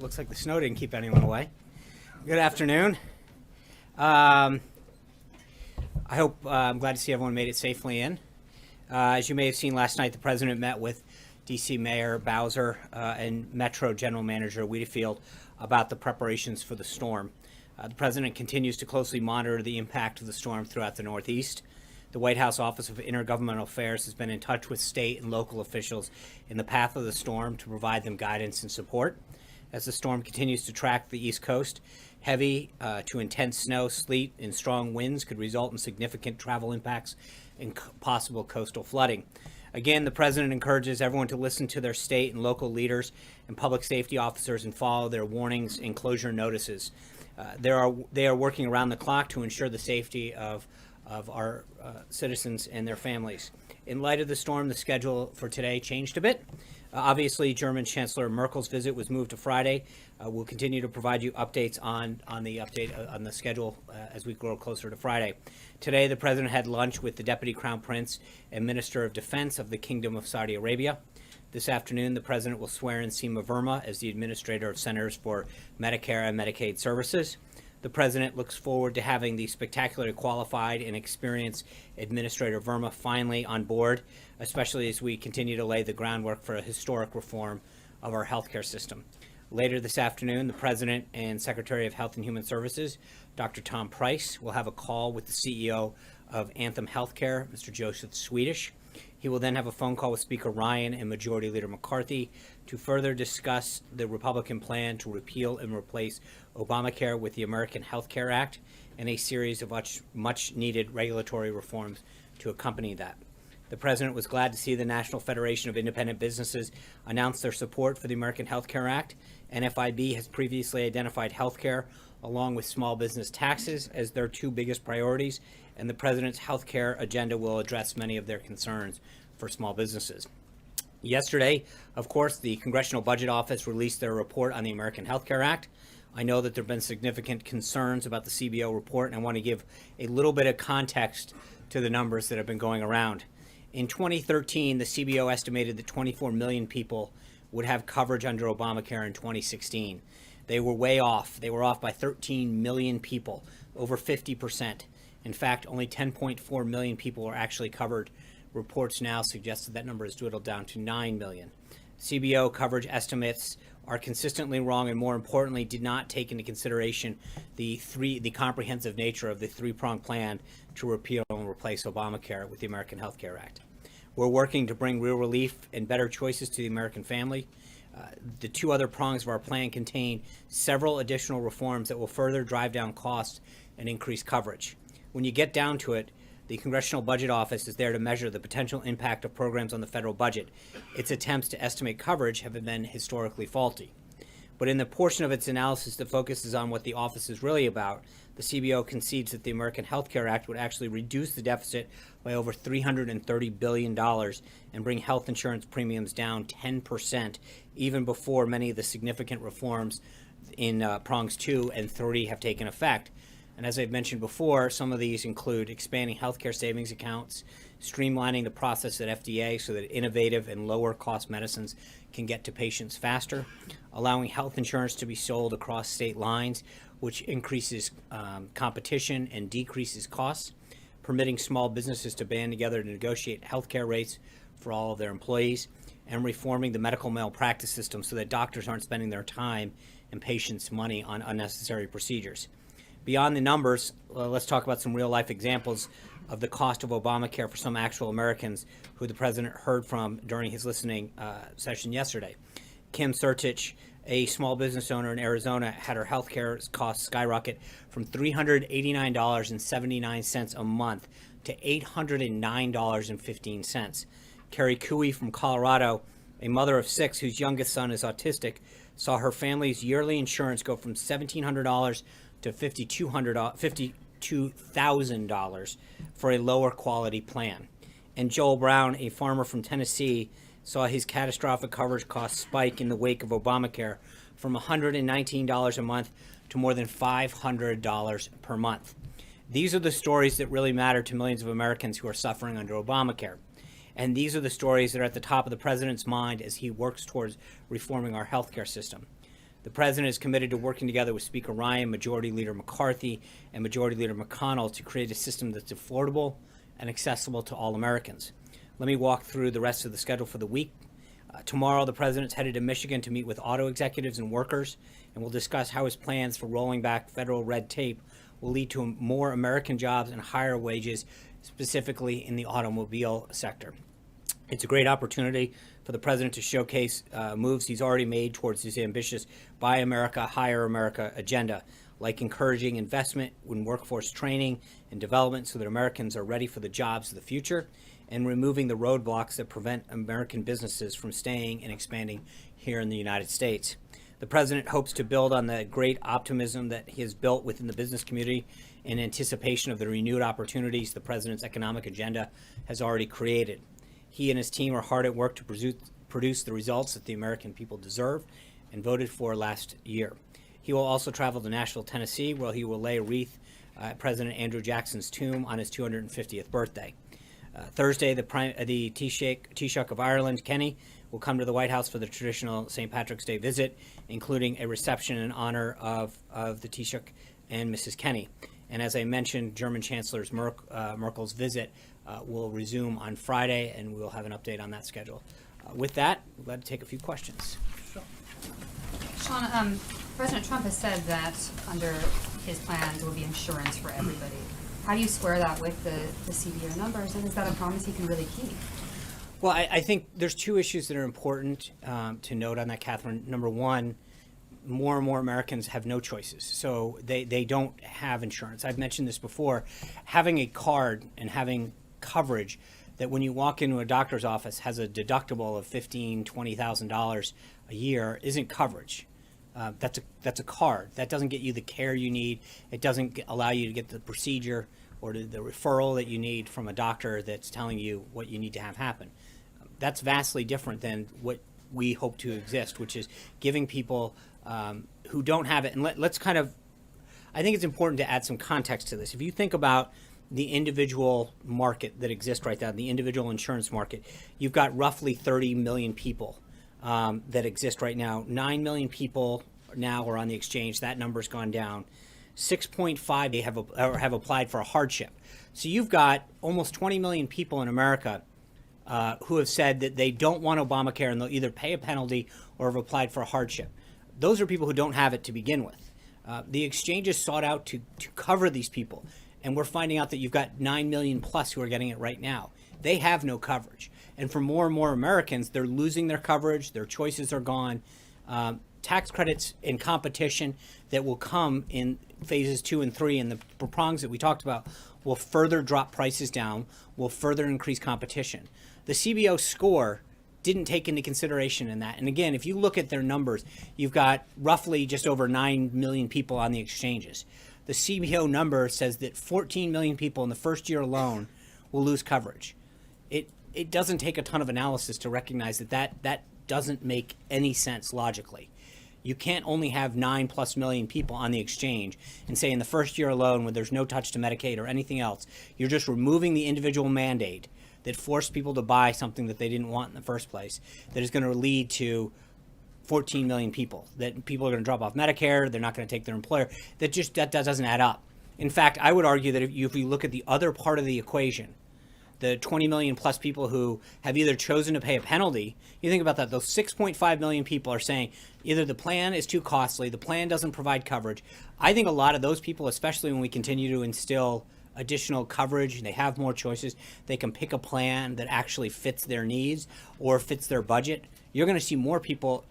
looks like the snow didn't keep anyone away. Good afternoon. I'm glad to see everyone made it safely in. As you may have seen last night, the president met with D.C. Mayor Bowser and Metro General Manager Wedefield about the preparations for the storm. The president continues to closely monitor the impact of the storm throughout the Northeast. The White House Office of Intergovernmental Affairs has been in touch with state and local officials in the path of the storm to provide them guidance and support. As the storm continues to track the East Coast, heavy to intense snow, sleet, and strong winds could result in significant travel impacts and possible coastal flooding. Again, the president encourages everyone to listen to their state and local leaders and public safety officers and follow their warnings and closure notices. They are working around the clock to ensure the safety of our citizens and their families. In light of the storm, the schedule for today changed a bit. Obviously, German Chancellor Merkel's visit was moved to Friday. We'll continue to provide you updates on the schedule as we grow closer to Friday. Today, the president had lunch with the Deputy Crown Prince and Minister of Defense of the Kingdom of Saudi Arabia. This afternoon, the president will swear in Seema Verma as the Administrator of Centers for Medicare and Medicaid Services. The president looks forward to having the spectacularly qualified and experienced Administrator Verma finally on board, especially as we continue to lay the groundwork for a historic reform of our healthcare system. Later this afternoon, the president and Secretary of Health and Human Services, Dr. Tom Price, will have a call with the CEO of Anthem Healthcare, Mr. Joseph Swedish. He will then have a phone call with Speaker Ryan and Majority Leader McCarthy to further discuss the Republican plan to repeal and replace Obamacare with the American Health Care Act and a series of much needed regulatory reforms to accompany that. The president was glad to see the National Federation of Independent Businesses announce their support for the American Health Care Act. NFIB has previously identified health care along with small business taxes as their two biggest priorities, and the president's health care agenda will address many of their concerns for small businesses. Yesterday, of course, the Congressional Budget Office released their report on the American Health Care Act. I know that there have been significant concerns about the CBO report, and I want to give a little bit of context to the numbers that have been going around. In 2013, the CBO estimated that 24 million people would have coverage under Obamacare in 2016. They were way off. They were off by 13 million people, over 50%. In fact, only 10.4 million people are actually covered. Reports now suggest that number has dwindled down to 9 million. CBO coverage estimates are consistently wrong and, more importantly, did not take into consideration the comprehensive nature of the three-pronged plan to repeal and replace Obamacare with the American Health Care Act. We're working to bring real relief and better choices to the American family. The two other prongs of our plan contain several additional reforms that will further drive down costs and increase coverage. When you get down to it, the Congressional Budget Office is there to measure the potential impact of programs on the federal budget. Its attempts to estimate coverage have been historically faulty. But in the portion of its analysis that focuses on what the office is really about, the CBO concedes that the American Health Care Act would actually reduce the deficit by over $330 billion and bring health insurance premiums down 10%, even before many of the significant reforms in prongs 2 and 3 have taken effect. And as I've mentioned before, some of these include expanding healthcare savings accounts, streamlining the process at FDA so that innovative and lower cost medicines can get to patients faster, allowing health insurance to be sold across state lines, which increases competition and decreases costs, permitting small businesses to band together to negotiate healthcare rates for all of their employees, and reforming the medical malpractice system so that doctors aren't spending their time and patients' money on unnecessary procedures. Beyond the numbers, let's talk about some real-life examples of the cost of Obamacare for some actual Americans who the president heard from during his listening session yesterday. Kim Sertich, a small business owner in Arizona, had her health care costs skyrocket from $389.79 a month to $809.15. Carrie Cooey from Colorado, a mother of 6 whose youngest son is autistic, saw her family's yearly insurance go from $1,700 to $52,000 for a lower quality plan. And Joel Brown, a farmer from Tennessee, saw his catastrophic coverage costs spike in the wake of Obamacare from $119 a month to more than $500 per month. These are the stories that really matter to millions of Americans who are suffering under Obamacare. And these are the stories that are at the top of the president's mind as he works towards reforming our healthcare system. The president is committed to working together with Speaker Ryan, Majority Leader McCarthy, and Majority Leader McConnell to create a system that's affordable and accessible to all Americans. Let me walk through the rest of the schedule for the week. Tomorrow, the president's headed to Michigan to meet with auto executives and workers, and we'll discuss how his plans for rolling back federal red tape will lead to more American jobs and higher wages, specifically in the automobile sector. It's a great opportunity for the president to showcase moves he's already made towards his ambitious Buy America, Hire America agenda, like encouraging investment in workforce training and development so that Americans are ready for the jobs of the future, and removing the roadblocks that prevent American businesses from staying and expanding here in the United States. The president hopes to build on the great optimism that he has built within the business community in anticipation of the renewed opportunities the president's economic agenda has already created. He and his team are hard at work to produce the results that the American people deserve and voted for last year. He will also travel to Nashville, Tennessee, where he will lay a wreath at President Andrew Jackson's tomb on his 250th birthday. Thursday, the Taoiseach of Ireland, Kenny, will come to the White House for the traditional St. Patrick's Day visit, including a reception in honor of the Taoiseach and Mrs. Kenny. And as I mentioned, German Chancellor Merkel's visit will resume on Friday, and we'll have an update on that schedule. With that, we're glad to take a few questions. Sean, President Trump has said that under his plans there will be insurance for everybody. How do you square that with the CBO numbers, and is that a promise he can really keep? Well, I think there's two issues that are important to note on that, Catherine. Number one, more and more Americans have no choices, so they don't have insurance. I've mentioned this before. Having a card and having coverage that when you walk into a doctor's office has a deductible of $15,000, $20,000 a year isn't coverage. That's a card. That doesn't get you the care you need. It doesn't allow you to get the procedure or the referral that you need from a doctor that's telling you what you need to have happen. That's vastly different than what we hope to exist, which is giving people who don't have it. And let's kind of, I think it's important to add some context to this. If you think about the individual market that exists right now, the individual insurance market, you've got roughly 30 million people that exist right now. 9 million people now are on the exchange. That number's gone down. 6.5 have applied for a hardship. So you've got almost 20 million people in America who have said that they don't want Obamacare, and they'll either pay a penalty or have applied for a hardship. Those are people who don't have it to begin with. The exchanges sought out to cover these people, and we're finding out that you've got 9 million plus who are getting it right now. They have no coverage. And for more and more Americans, they're losing their coverage, their choices are gone. Tax credits and competition that will come in phases 2 and 3 and the prongs that we talked about will further drop prices down, will further increase competition. The CBO score didn't take into consideration in that. And again, if you look at their numbers, you've got roughly just over 9 million people on the exchanges. The CBO number says that 14 million people in the first year alone will lose coverage. It doesn't take a ton of analysis to recognize that doesn't make any sense logically. You can't only have 9+ million people on the exchange and say in the first year alone, when there's no touch to Medicaid or anything else, you're just removing the individual mandate that forced people to buy something that they didn't want in the first place, that is going to lead to 14 million people, that people are going to drop off Medicare, they're not going to take their employer. That doesn't add up. In fact, I would argue that if you look at the other part of the equation, the 20 million plus people who have either chosen to pay a penalty, you think about that, those 6.5 million people are saying either the plan is too costly, the plan doesn't provide coverage. I think a lot of those people, especially when we continue to instill additional coverage, they have more choices, they can pick a plan that actually fits their needs or fits their budget. You're going to see more people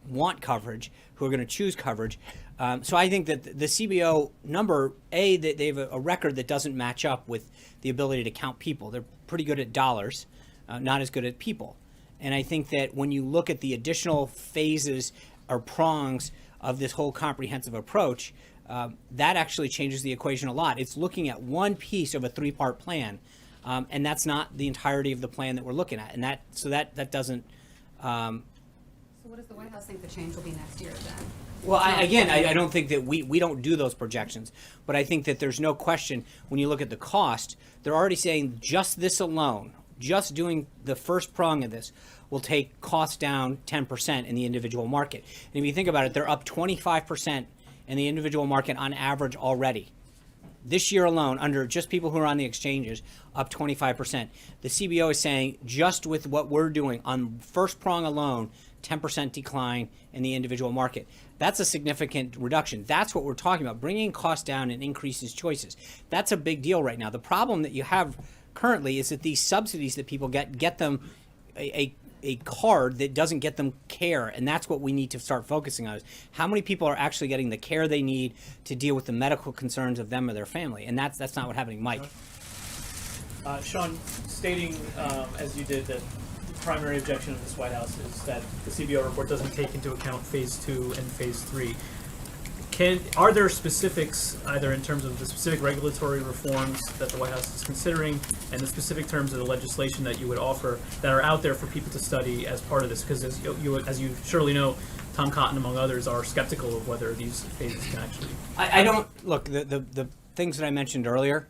want coverage, who are going to choose coverage. So I think that the CBO number, they have a record that doesn't match up with the ability to count people. They're pretty good at dollars, not as good at people. And I think that when you look at the additional phases or prongs of this whole comprehensive approach, that actually changes the equation a lot. It's looking at one piece of a 3-part plan, and that's not the entirety of the plan that we're looking at. And that doesn't. So what does the White House think the change will be next year then? Well, I don't think that we don't do those projections, but I think that there's no question when you look at the cost, they're already saying just this alone, just doing the first prong of this will take costs down 10% in the individual market. And if you think about it, they're up 25% in the individual market on average already. This year alone, under just people who are on the exchanges, up 25%. The CBO is saying just with what we're doing on first prong alone, 10% decline in the individual market. That's a significant reduction. That's what we're talking about. Bringing costs down and increases choices. That's a big deal right now. The problem that you have currently is that these subsidies that people get them a card that doesn't get them care, and that's what we need to start focusing on. Is how many people are actually getting the care they need to deal with the medical concerns of them or their family, and that's not what's happening. Mike. Sean, stating as you did that the primary objection of this White House is that the CBO report doesn't take into account phase 2 and phase 3. Are there specifics, either in terms of the specific regulatory reforms that the White House is considering and the specific terms of the legislation that you would offer that are out there for people to study as part of this? Because as you surely know, Tom Cotton, among others, are skeptical of whether these phases can actually... I don't, look, the things that I mentioned earlier,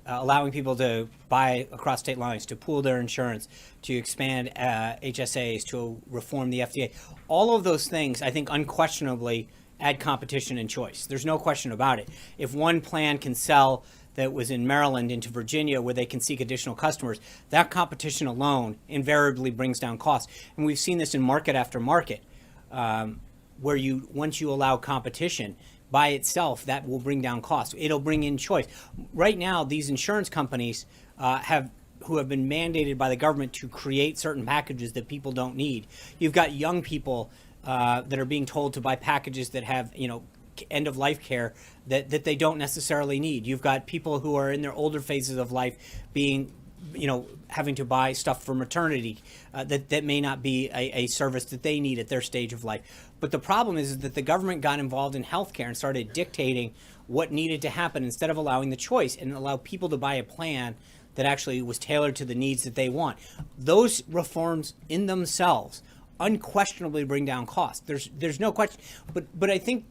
allowing people to buy across state lines, to pool their insurance, to expand HSAs, to reform the FDA, all of those things, I think, unquestionably add competition and choice. There's no question about it. If one plan can sell that was in Maryland into Virginia where they can seek additional customers, that competition alone invariably brings down costs. And we've seen this in market after market, where once you allow competition by itself, that will bring down costs. It'll bring in choice. Right now, these insurance companies who have been mandated by the government to create certain packages that people don't need. You've got young people that are being told to buy packages that have, end of life care that they don't necessarily need. You've got people who are in their older phases of life being, having to buy stuff for maternity that may not be a service that they need at their stage of life. But the problem is that the government got involved in healthcare and started dictating what needed to happen instead of allowing the choice and allow people to buy a plan that actually was tailored to the needs that they want. Those reforms in themselves unquestionably bring down costs. There's no question. But I think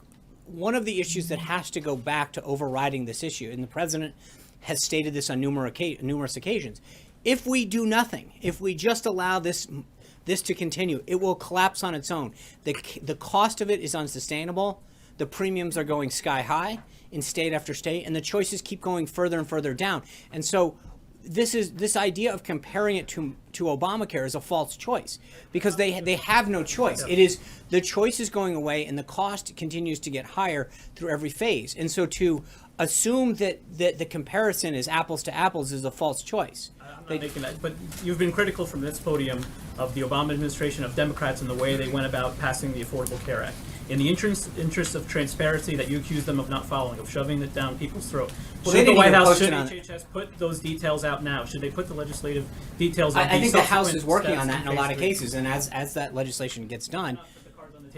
one of the issues that has to go back to overriding this issue, and the president has stated this on numerous occasions, if we do nothing, if we just allow this to continue, it will collapse on its own. The cost of it is unsustainable. The premiums are going sky high in state after state, and the choices keep going further and further down. And so this idea of comparing it to Obamacare is a false choice, because they have no choice. It is, the choice is going away and the cost continues to get higher through every phase. And so to assume that the comparison is apples to apples is a false choice. I'm not making that, but you've been critical from this podium of the Obama administration, of Democrats, and the way they went about passing the Affordable Care Act. In the interest of transparency that you accuse them of not following, of shoving it down people's throat, should the White House, should HHS put those details out now? Should they put the legislative details out? I think the House is working on that in a lot of cases, and as that legislation gets done,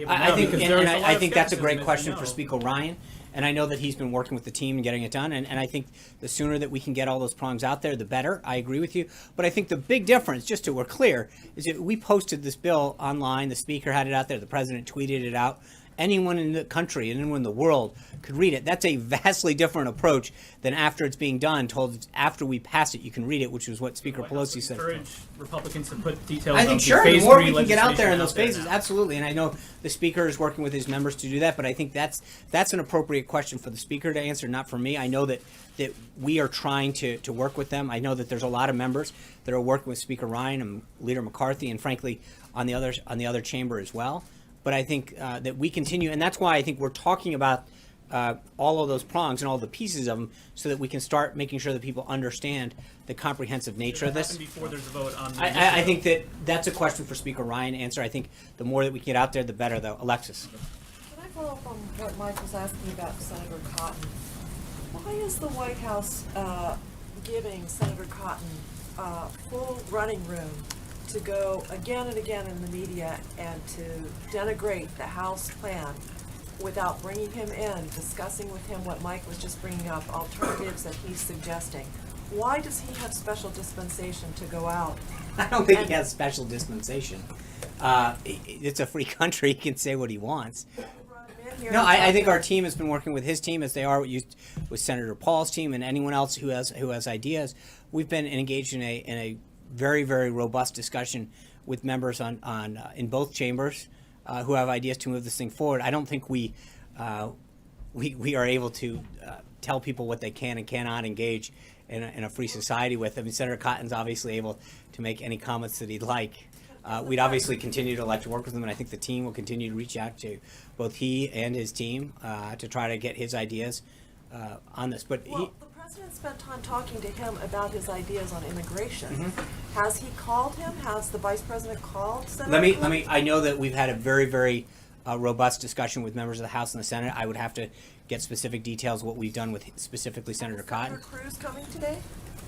I think that's a great question for Speaker Ryan. And I know that he's been working with the team and getting it done. And I think the sooner that we can get all those prongs out there, the better. I agree with you. But I think the big difference, just so we're clear, is that we posted this bill online. The Speaker had it out there. The President tweeted it out. Anyone in the country and anyone in the world could read it. That's a vastly different approach than after it's being done, told after we pass it, you can read it, which is what Speaker Pelosi said. Encourage Republicans to put details. I think sure, the more we can get out there in those phases, absolutely. And I know the Speaker is working with his members to do that, but I think that's an appropriate question for the Speaker to answer, not for me. I know that we are trying to work with them. I know that there's a lot of members that are working with Speaker Ryan and Leader McCarthy, and frankly, on the other chamber as well. But I think that we continue, and that's why I think we're talking about all of those prongs and all the pieces of them, so that we can start making sure that people understand the comprehensive nature of this. Before there's a vote on I think that's a question for Speaker Ryan to answer. I think the more that we get out there, the better, though. Alexis. Can I follow up on what Mike was asking about Senator Cotton? Why is the White House giving Senator Cotton full running room to go again and again in the media and to denigrate the House plan without bringing him in, discussing with him what Mike was just bringing up, alternatives that he's suggesting? Why does he have special dispensation to go out? I don't think he has special dispensation. It's a free country. He can say what he wants. No, I think our team has been working with his team, as they are with Senator Paul's team and anyone else who has ideas. We've been engaged in a very, very robust discussion with members in both chambers who have ideas to move this thing forward. I don't think we are able to tell people what they can and cannot engage in a free society with. I mean, Senator Cotton's obviously able to make any comments that he'd like. We'd obviously continue to like to work with him, and I think the team will continue to reach out to both he and his team to try to get his ideas on this. But Well, the president spent time talking to him about his ideas on immigration. Mm-hmm. Has he called him? Has the vice president called Senator let Cotton? me. I know that we've had a very, very robust discussion with members of the House and the Senate. I would have to get specific details of what we've done with specifically Senator Cotton. Senator Cruz coming today?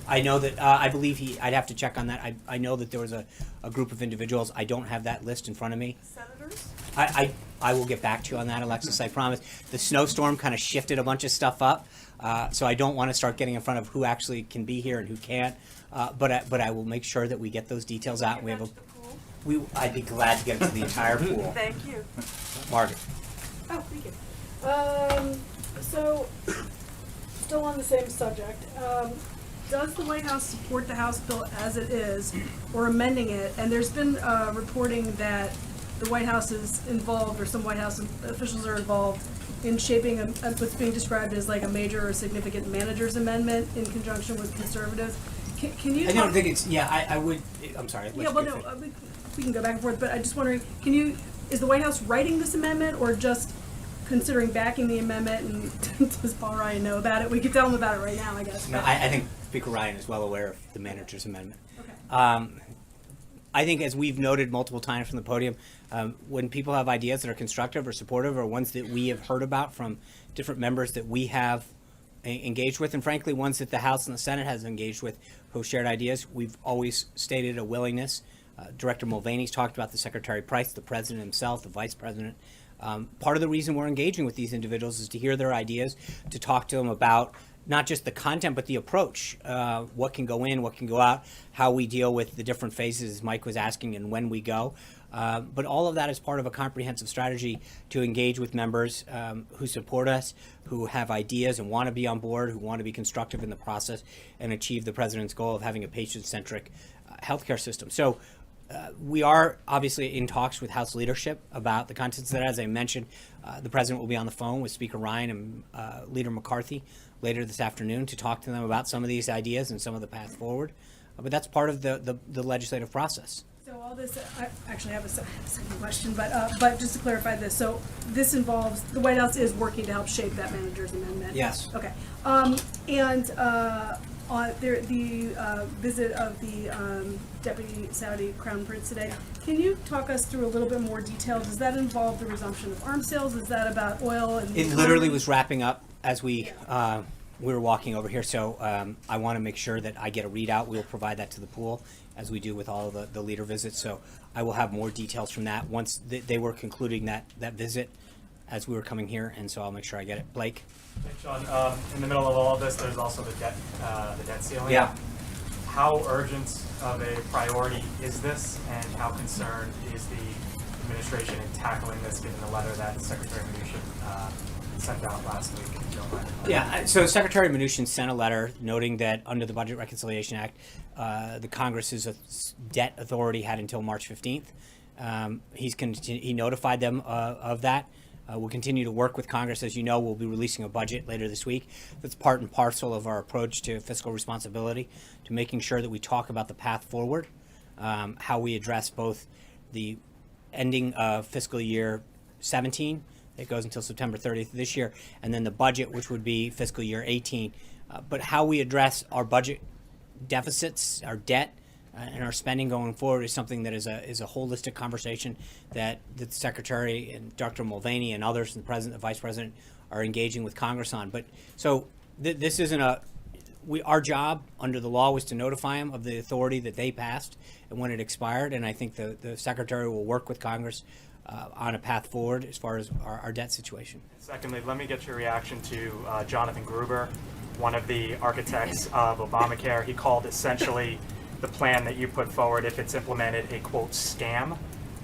I know that I believe I'd have to check on that. I know that there was a group of individuals. I don't have that list in front of me. Senators? I will get back to you on that, Alexis. I promise. The snowstorm kind of shifted a bunch of stuff up, so I don't want to start getting in front of who actually can be here and who can't. But I will make sure that we get those details out. Get We have back a. to the pool? I'd be glad to get it to the entire pool. Thank you. Margaret. Oh, thank you. So, still on the same subject, does the White House support the House bill as it is, or amending it? And there's been reporting that the White House is involved, or some White House officials are involved in shaping what's being described as like a major or significant manager's amendment in conjunction with conservatives. Can you? I don't think it's. Yeah, I would. I'm sorry. Yeah, well, no, we can go back and forth, but I'm just wondering, is the White House writing this amendment, or just considering backing the amendment, and does Paul Ryan know about it? We could tell him about it right now, I guess. No, but- I think Speaker Ryan is well aware of the manager's amendment. Okay. I think, as we've noted multiple times from the podium, when people have ideas that are constructive or supportive, or ones that we have heard about from different members that we have engaged with, and frankly, ones that the House and the Senate has engaged with, who shared ideas, we've always stated a willingness. Director Mulvaney's talked about the Secretary Price, the President himself, the Vice President. Part of the reason we're engaging with these individuals is to hear their ideas, to talk to them about not just the content, but the approach. What can go in, what can go out, how we deal with the different phases, as Mike was asking, and when we go. But all of that is part of a comprehensive strategy to engage with members who support us, who have ideas and want to be on board, who want to be constructive in the process and achieve the president's goal of having a patient-centric healthcare system. So we are obviously in talks with House leadership about the contents of that. As I mentioned, the president will be on the phone with Speaker Ryan and Leader McCarthy later this afternoon to talk to them about some of these ideas and some of the path forward. But that's part of the legislative process. So all this, I actually have a second question, but just to clarify this, so this involves, the White House is working to help shape that manager's amendment? Yes. Okay. And on the visit of the Deputy Saudi Crown Prince today, can you talk us through a little bit more detail? Does that involve the resumption of arms sales? Is that about oil and? It literally was wrapping up as we were walking over here, so I want to make sure that I get a readout. We'll provide that to the pool, as we do with all of the leader visits. So I will have more details from that once they were concluding that visit as we were coming here, and so I'll make sure I get it. Blake? Thanks, Sean. In the middle of all of this, there's also the debt ceiling. Yeah. How urgent of a priority is this, and how concerned is the administration in tackling this, given the letter that Secretary Mnuchin sent out last week? If you don't mind. Yeah, so Secretary Mnuchin sent a letter noting that under the Budget Reconciliation Act, the Congress's debt authority had until March 15th. He notified them of that. We'll continue to work with Congress. As you know, we'll be releasing a budget later this week. That's part and parcel of our approach to fiscal responsibility, to making sure that we talk about the path forward, how we address both the ending of fiscal year 17, it goes until September 30th of this year, and then the budget, which would be fiscal year 18. But how we address our budget deficits, our debt, and our spending going forward is something that is a holistic conversation that the Secretary and Dr. Mulvaney and others, and the President, the Vice President, are engaging with Congress on. But so this isn't our job under the law was to notify them of the authority that they passed and when it expired, and I think the Secretary will work with Congress on a path forward as far as our debt situation. Secondly, let me get your reaction to Jonathan Gruber, one of the architects of Obamacare. He called essentially the plan that you put forward, if it's implemented, a quote scam.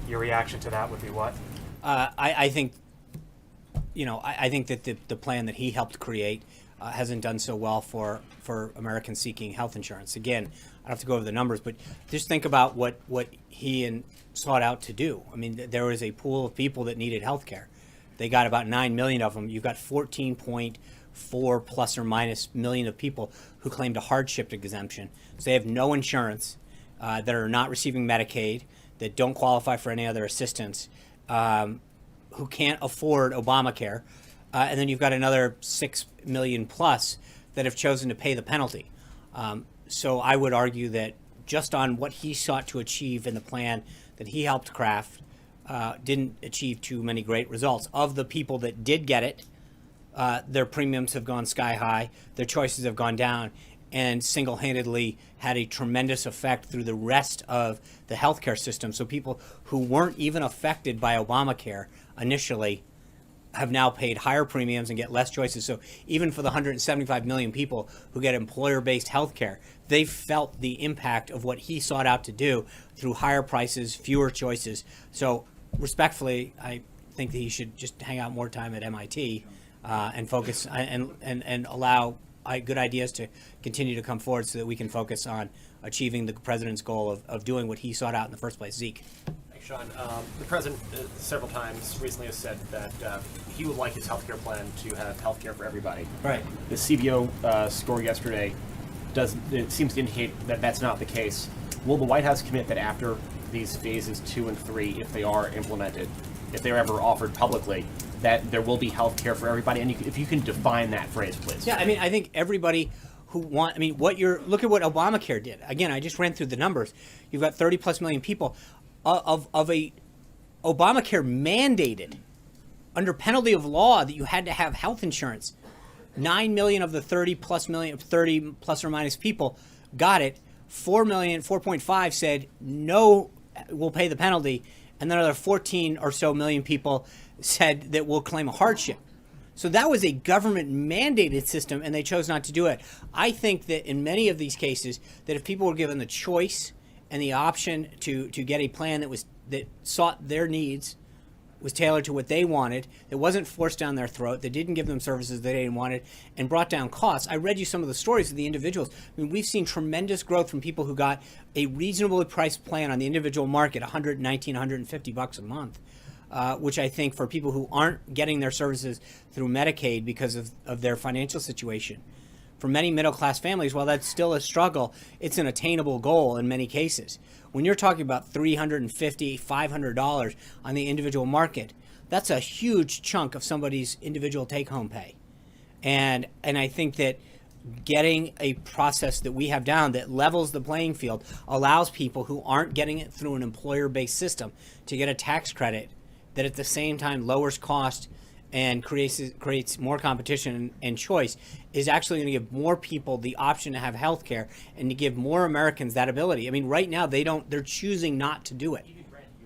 Your reaction to that would be what? I think, I think that the plan that he helped create hasn't done so well for Americans seeking health insurance. Again, don't have to go over the numbers, but just think about what he sought out to do. I mean, there was a pool of people that needed health care. They got about 9 million of them. You've got 14.4 plus or minus million of people who claimed a hardship exemption. So they have no insurance, that are not receiving Medicaid, that don't qualify for any other assistance, who can't afford Obamacare. And then you've got another 6 million plus that have chosen to pay the penalty. So I would argue that just on what he sought to achieve in the plan that he helped craft, didn't achieve too many great results. Of the people that did get it, their premiums have gone sky high, their choices have gone down, and single-handedly had a tremendous effect through the rest of the healthcare system. So people who weren't even affected by Obamacare initially have now paid higher premiums and get less choices. So even for the 175 million people who get employer-based health care, they felt the impact of what he sought out to do through higher prices, fewer choices. So respectfully, I think that he should just hang out more time at MIT and focus and allow good ideas to continue to come forward so that we can focus on achieving the president's goal of doing what he sought out in the first place. Zeke. Thanks, Sean. The president several times recently has said that he would like his healthcare plan to have healthcare for everybody. Right. The CBO score yesterday seems to indicate that that's not the case. Will the White House commit that after these phases 2 and 3, if they are implemented, if they're ever offered publicly, that there will be health care for everybody? And if you can define that phrase, please. Yeah, I mean, I think everybody who look at what Obamacare did. Again, I just ran through the numbers. You've got 30 plus million people of a Obamacare mandated under penalty of law that you had to have health insurance. 9 million of the 30 plus or minus people got it. 4.5 said no, we'll pay the penalty, and then another 14 or so million people said that we'll claim a hardship. So that was a government mandated system, and they chose not to do it. I think that in many of these cases, that if people were given the choice and the option to get a plan that sought their needs, was tailored to what they wanted, that wasn't forced down their throat, that didn't give them services they didn't want, and brought down costs. I read you some of the stories of the individuals. I mean, we've seen tremendous growth from people who got a reasonably priced plan on the individual market, $119, $150 a month, which I think for people who aren't getting their services through Medicaid because of their financial situation, for many middle-class families, while that's still a struggle, it's an attainable goal in many cases. When you're talking about $350, $500 on the individual market, that's a huge chunk of somebody's individual take-home pay. And I think that getting a process that we have down that levels the playing field allows people who aren't getting it through an employer-based system to get a tax credit that at the same time lowers cost and creates more competition and choice, is actually going to give more people the option to have health care and to give more Americans that ability. I mean, right now they're choosing not to do it.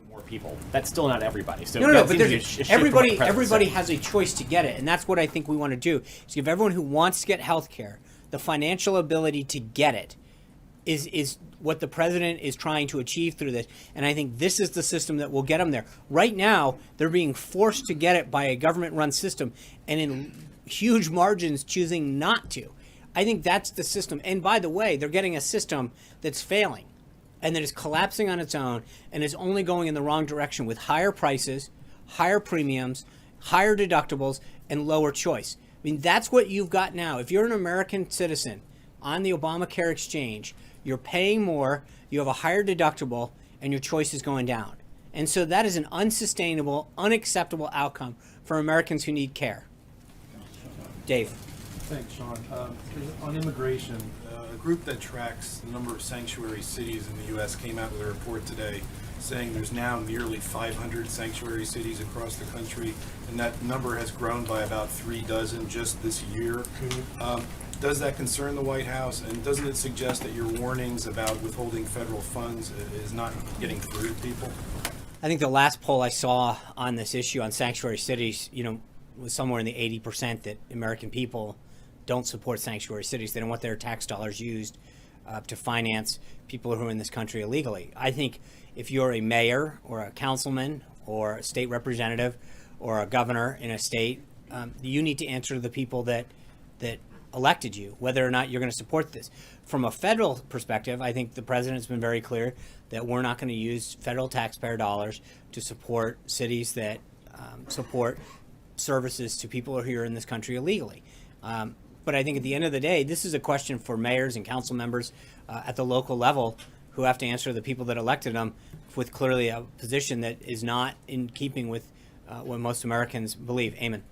More people. That's still not everybody. So No, that but seems to be a shift from what everybody the president said. has a choice to get it, and that's what I think we want to do, is give everyone who wants to get health care the financial ability to get it. Is what the president is trying to achieve through this, and I think this is the system that will get them there. Right now, they're being forced to get it by a government-run system, and in huge margins choosing not to. I think that's the system. And by the way, they're getting a system that's failing and that is collapsing on its own and is only going in the wrong direction with higher prices, higher premiums, higher deductibles, and lower choice. I mean, that's what you've got now. If you're an American citizen on the Obamacare exchange, you're paying more, you have a higher deductible, and your choice is going down. And so that is an unsustainable, unacceptable outcome for Americans who need care. Dave. Thanks, Sean. On immigration, a group that tracks the number of sanctuary cities in the U.S. came out with a report today saying there's now nearly 500 sanctuary cities across the country, and that number has grown by about 36 just this year. Does that concern the White House, and doesn't it suggest that your warnings about withholding federal funds is not getting through to people? I think the last poll I saw on this issue on sanctuary cities, was somewhere in the 80% that American people don't support sanctuary cities. They don't want their tax dollars used to finance people who are in this country illegally. I think if you're a mayor or a councilman or a state representative or a governor in a state, you need to answer to the people that elected you, whether or not you're going to support this. From a federal perspective, I think the president's been very clear that we're not going to use federal taxpayer dollars to support cities that support services to people who are here in this country illegally. But I think at the end of the day, this is a question for mayors and council members at the local level who have to answer the people that elected them with clearly a position that is not in keeping with what most Americans believe. Amen.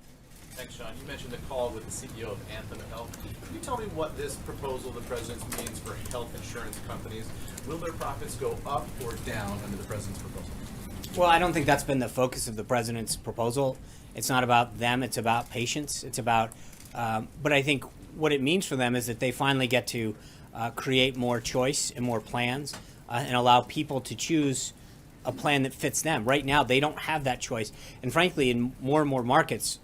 Thanks, Sean. You mentioned the call with the CEO of Anthem Health. Can you tell me what this proposal the president means for health insurance companies? Will their profits go up or down under the president's proposal? Well, I don't think that's been the focus of the president's proposal. It's not about them. It's about patients. It's about, but I think what it means for them is that they finally get to create more choice and more plans and allow people to choose a plan that fits them. Right now, they don't have that choice. And frankly, in more and more markets,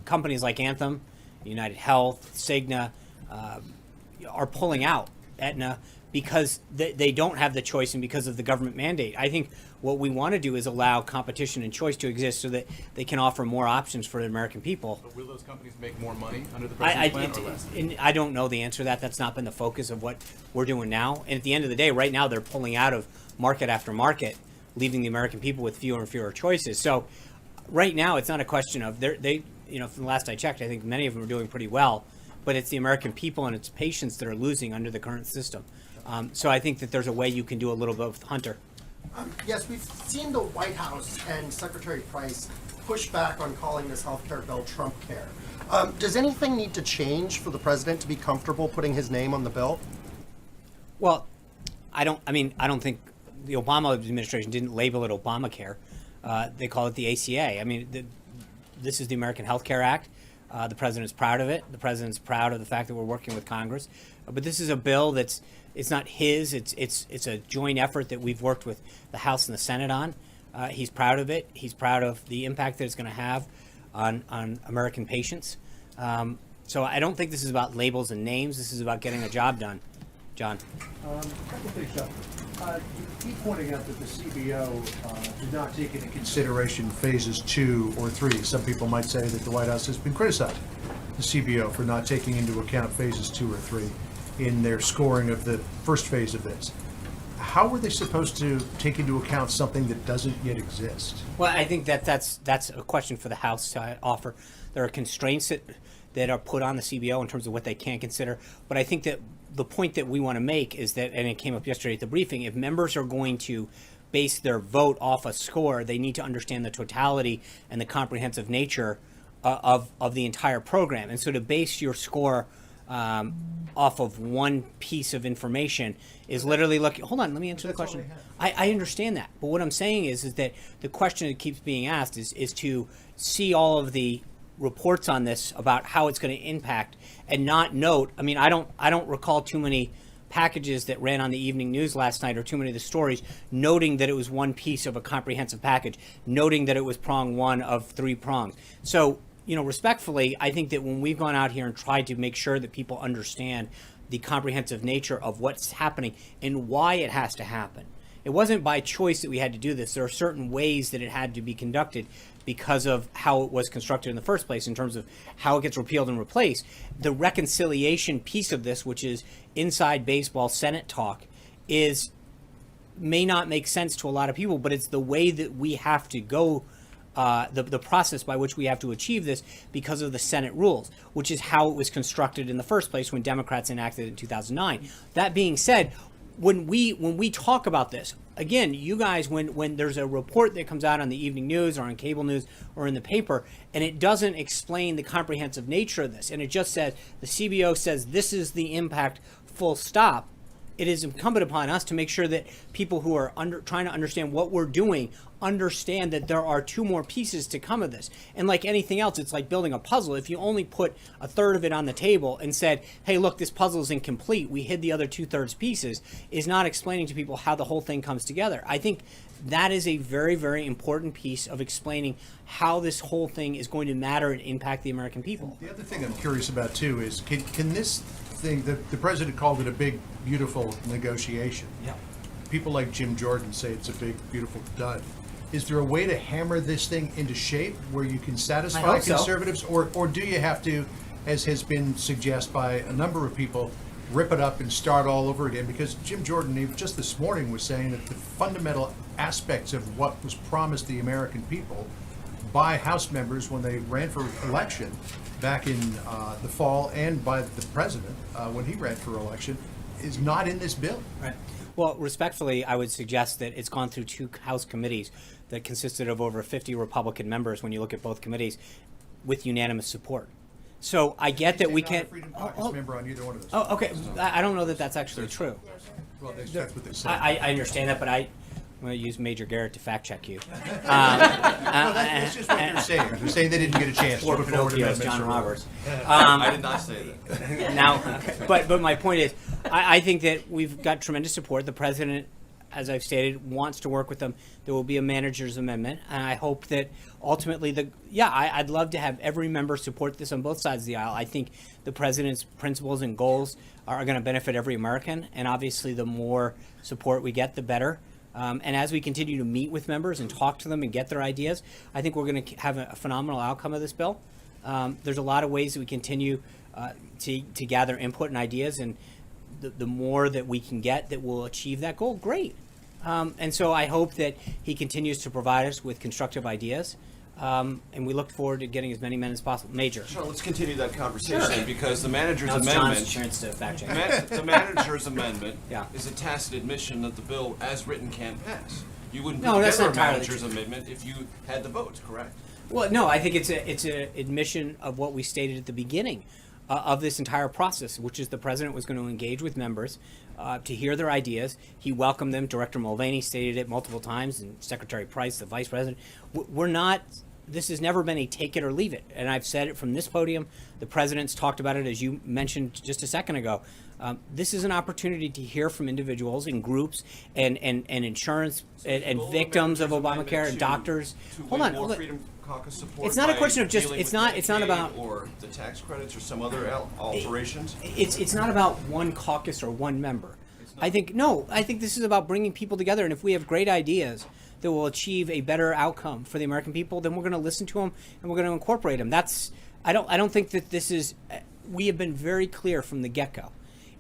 companies like Anthem, United Health, Cigna are pulling out, Aetna, because they don't have the choice and because of the government mandate. I think what we want to do is allow competition and choice to exist so that they can offer more options for the American people. But will those companies make more money under the president's plan or less? And I don't know the answer to that. That's not been the focus of what we're doing now. And at the end of the day, right now, they're pulling out of market after market, leaving the American people with fewer and fewer choices. So right now, it's not a question of they from the last I checked, I think many of them are doing pretty well, but it's the American people and its patients that are losing under the current system. So I think that there's a way you can do a little bit with Hunter. Yes, we've seen the White House and Secretary Price push back on calling this healthcare bill Trump Care. Does anything need to change for the president to be comfortable putting his name on the bill? Well, I don't think the Obama administration didn't label it Obamacare. They call it the ACA. I mean, this is the American Health Care Act. The president's proud of it. The president's proud of the fact that we're working with Congress. But this is a bill it's not his. It's a joint effort that we've worked with the House and the Senate on. He's proud of it. He's proud of the impact that it's going to have on American patients. So I don't think this is about labels and names. This is about getting a job done. John. A couple things up. You keep pointing out that the CBO did not take into consideration phases 2 or 3. Some people might say that the White House has been criticizing the CBO for not taking into account phases 2 or 3 in their scoring of the first phase of this. How were they supposed to take into account something that doesn't yet exist? Well, I think that's a question for the House to offer. There are constraints that are put on the CBO in terms of what they can consider. But I think that the point that we want to make is that, and it came up yesterday at the briefing, if members are going to base their vote off a score, they need to understand the totality and the comprehensive nature of the entire program. And so to base your score off of one piece of information is literally hold on, let me answer the question. I understand that. But what I'm saying is that the question that keeps being asked is to see all of the reports on this about how it's going to impact and not note. I mean, I don't recall too many packages that ran on the evening news last night or too many of the stories noting that it was one piece of a comprehensive package, noting that it was prong one of 3 prongs. So, respectfully, I think that when we've gone out here and tried to make sure that people understand the comprehensive nature of what's happening and why it has to happen, it wasn't by choice that we had to do this. There are certain ways that it had to be conducted because of how it was constructed in the first place in terms of how it gets repealed and replaced. The reconciliation piece of this, which is inside baseball Senate talk, may not make sense to a lot of people, but it's the way that we have to go, the process by which we have to achieve this because of the Senate rules, which is how it was constructed in the first place when Democrats enacted it in 2009. That being said, when we talk about this, again, you guys, when there's a report that comes out on the evening news or on cable news or in the paper, and it doesn't explain the comprehensive nature of this, and it just says, the CBO says this is the impact, full stop, it is incumbent upon us to make sure that people who are trying to understand what we're doing understand that there are 2 more pieces to come of this. And like anything else, it's like building a puzzle. If you only put a third of it on the table and said, hey, look, this puzzle is incomplete, we hid the other 2/3 pieces, is not explaining to people how the whole thing comes together. I think that is a very, very important piece of explaining how this whole thing is going to matter and impact the American people. The other thing I'm curious about, too, is can this thing, the president called it a big, beautiful negotiation. Yeah. People like Jim Jordan say it's a big, beautiful dud. Is there a way to hammer this thing into shape where you can I satisfy hope so. conservatives, or do you have to as has been suggested by a number of people, rip it up and start all over again, because Jim Jordan, even just this morning, was saying that the fundamental aspects of what was promised the American people by House members when they ran for election back in the fall, and by the president when he ran for election, is not in this bill. Right. Well, respectfully, I would suggest that it's gone through 2 House committees that consisted of over 50 Republican members when you look at both committees with unanimous support. So I get that we Not a can't. Freedom Caucus member on either one of those. Oh, okay. I don't know that that's actually true. Well, that's what they said. I understand that, but I'm going to use Major Garrett to fact check you. Well, that's just what they're saying. They're saying they didn't get a chance to Or put forward Pinocchio's amendments. John or- Roberts. I did not say that. Now, but my point is, I think that we've got tremendous support. The president, as I've stated, wants to work with them. There will be a manager's amendment, and I hope that ultimately I'd love to have every member support this on both sides of the aisle. I think the president's principles and goals are going to benefit every American, and obviously the more support we get, the better. And as we continue to meet with members and talk to them and get their ideas, I think we're going to have a phenomenal outcome of this bill. There's a lot of ways that we continue to gather input and ideas, and the more that we can get that will achieve that goal, great. And so I hope that he continues to provide us with constructive ideas, and we look forward to getting as many men as possible. Major. Sean, let's continue that conversation because the manager's Now it's amendment. John's chance to fact check. The manager's amendment Yeah. is a tacit admission that the bill as written can't pass. You wouldn't No, put that's together a not entirely manager's true. amendment if you had the votes, correct? Well, no, I think it's an admission of what we stated at the beginning of this entire process, which is the president was going to engage with members to hear their ideas. He welcomed them. Director Mulvaney stated it multiple times, and Secretary Price, the vice president. We're not. This has never been a take it or leave it, and I've said it from this podium. The president's talked about it, as you mentioned just a second ago. This is an opportunity to hear from individuals and groups and insurance and Will the victims of manager's Obamacare amendment and doctors. to Hold win on. more look. Freedom Caucus support It's not a by question of just- dealing it's with not Medicaid about- or the tax credits or some other alterations. It's not about one caucus or one member. I think this is about bringing people together, and if we have great ideas that will achieve a better outcome for the American people, then we're going to listen to them and we're going to incorporate them. I don't think that this is. We have been very clear from the get-go.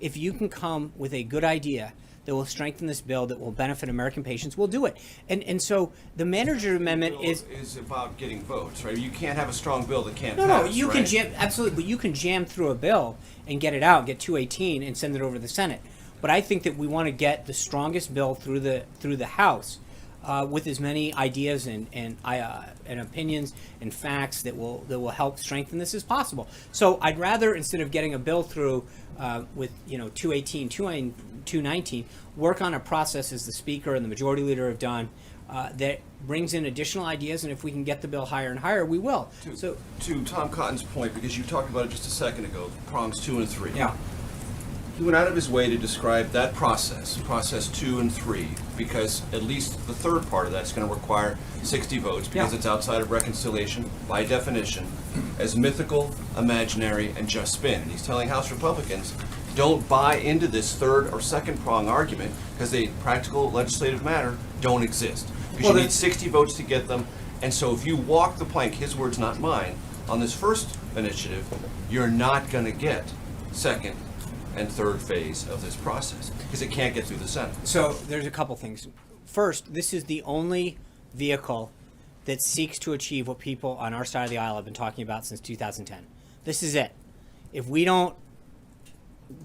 If you can come with a good idea that will strengthen this bill, that will benefit American patients, we'll do it. And so the manager amendment Bill is. about getting votes, right? You can't have a strong bill that can't No, pass. you can right? jam absolutely, but you can jam through a bill and get it out, get 218, and send it over to the Senate. But I think that we want to get the strongest bill through the House with as many ideas and opinions and facts that will help strengthen this as possible. So I'd rather, instead of getting a bill through with 218, 219, work on a process, as the Speaker and the Majority Leader have done, that brings in additional ideas, and if we can get the bill higher and higher, we will. So To Tom Cotton's point, because you talked about it just a second ago, prongs 2 and 3. yeah. He went out of his way to describe that process 2 and 3, because at least the third part of that's going to require 60 votes, because Yeah. it's outside of reconciliation, by definition, as mythical, imaginary, and just spin. And he's telling House Republicans, don't buy into this third or second prong argument, because they, practical legislative matter, don't exist. Because Well, you need 60 votes to get them, and so if you walk the plank, his words, not mine, on this first initiative, you're not going to get second and third phase of this process, because it can't get through the Senate. So there's a couple things. First, this is the only vehicle that seeks to achieve what people on our side of the aisle have been talking about since 2010. This is it. If we don't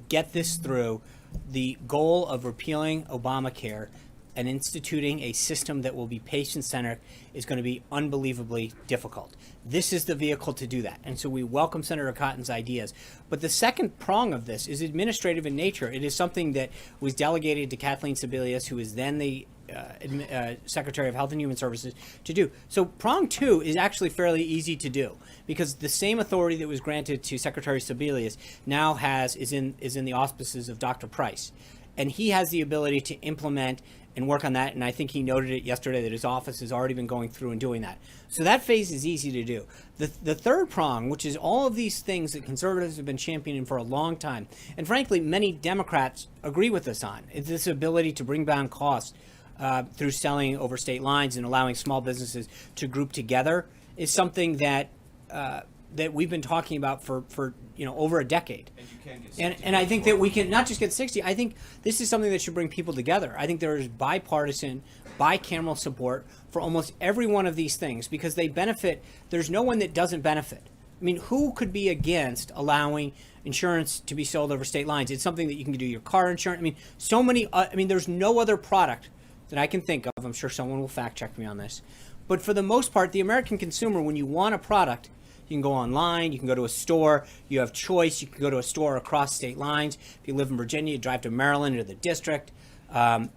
get this through, the goal of repealing Obamacare and instituting a system that will be patient-centered is going to be unbelievably difficult. This is the vehicle to do that. And so we welcome Senator Cotton's ideas. But the second prong of this is administrative in nature. It is something that was delegated to Kathleen Sebelius, who is then the Secretary of Health and Human Services, to do. So prong 2 is actually fairly easy to do, because the same authority that was granted to Secretary Sebelius now is in the auspices of Dr. Price. And he has the ability to implement and work on that, and I think he noted it yesterday that his office has already been going through and doing that. So that phase is easy to do. The third prong, which is all of these things that conservatives have been championing for a long time, and frankly, many Democrats agree with us on, is this ability to bring down costs through selling over state lines and allowing small businesses to group together, is something that that we've been talking about for over a decade. And you can get And 60 I think that we can votes. not just get 60. I think this is something that should bring people together. I think there is bipartisan, bicameral support for almost every one of these things because they benefit. There's no one that doesn't benefit. I mean, who could be against allowing insurance to be sold over state lines? It's something that you can do your car insurance. I mean, so many. There's no other product that I can think of. I'm sure someone will fact check me on this. But for the most part, the American consumer, when you want a product, you can go online, you can go to a store, you have choice, you can go to a store across state lines. If you live in Virginia, you drive to Maryland or the district, and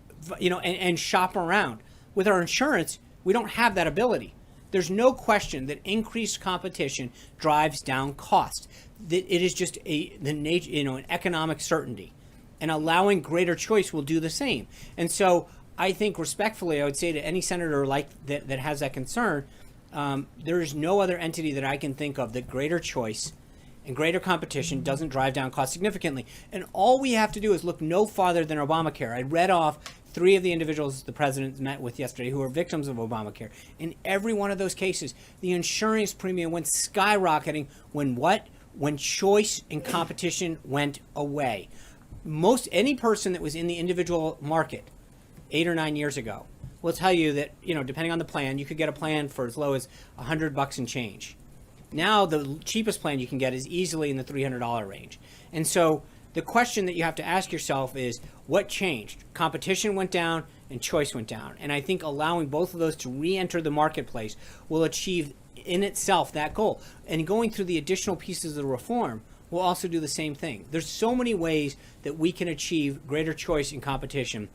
shop around. With our insurance, we don't have that ability. There's no question that increased competition drives down costs. That it is just an economic certainty, and allowing greater choice will do the same. And so, I think respectfully, I would say to any senator that has that concern, there is no other entity that I can think of that greater choice and greater competition doesn't drive down costs significantly. And all we have to do is look no farther than Obamacare. I read off 3 of the individuals the president met with yesterday who were victims of Obamacare. In every one of those cases, the insurance premium went skyrocketing when choice and competition went away. Any person that was in the individual market 8 or 9 years ago will tell you that, depending on the plan, you could get a plan for as low as $100 and change. Now, the cheapest plan you can get is easily in the $300 range. And so the question that you have to ask yourself is, what changed? Competition went down and choice went down. And I think allowing both of those to re-enter the marketplace will achieve in itself that goal. And going through the additional pieces of the reform will also do the same thing. There's so many ways that we can achieve greater choice and competition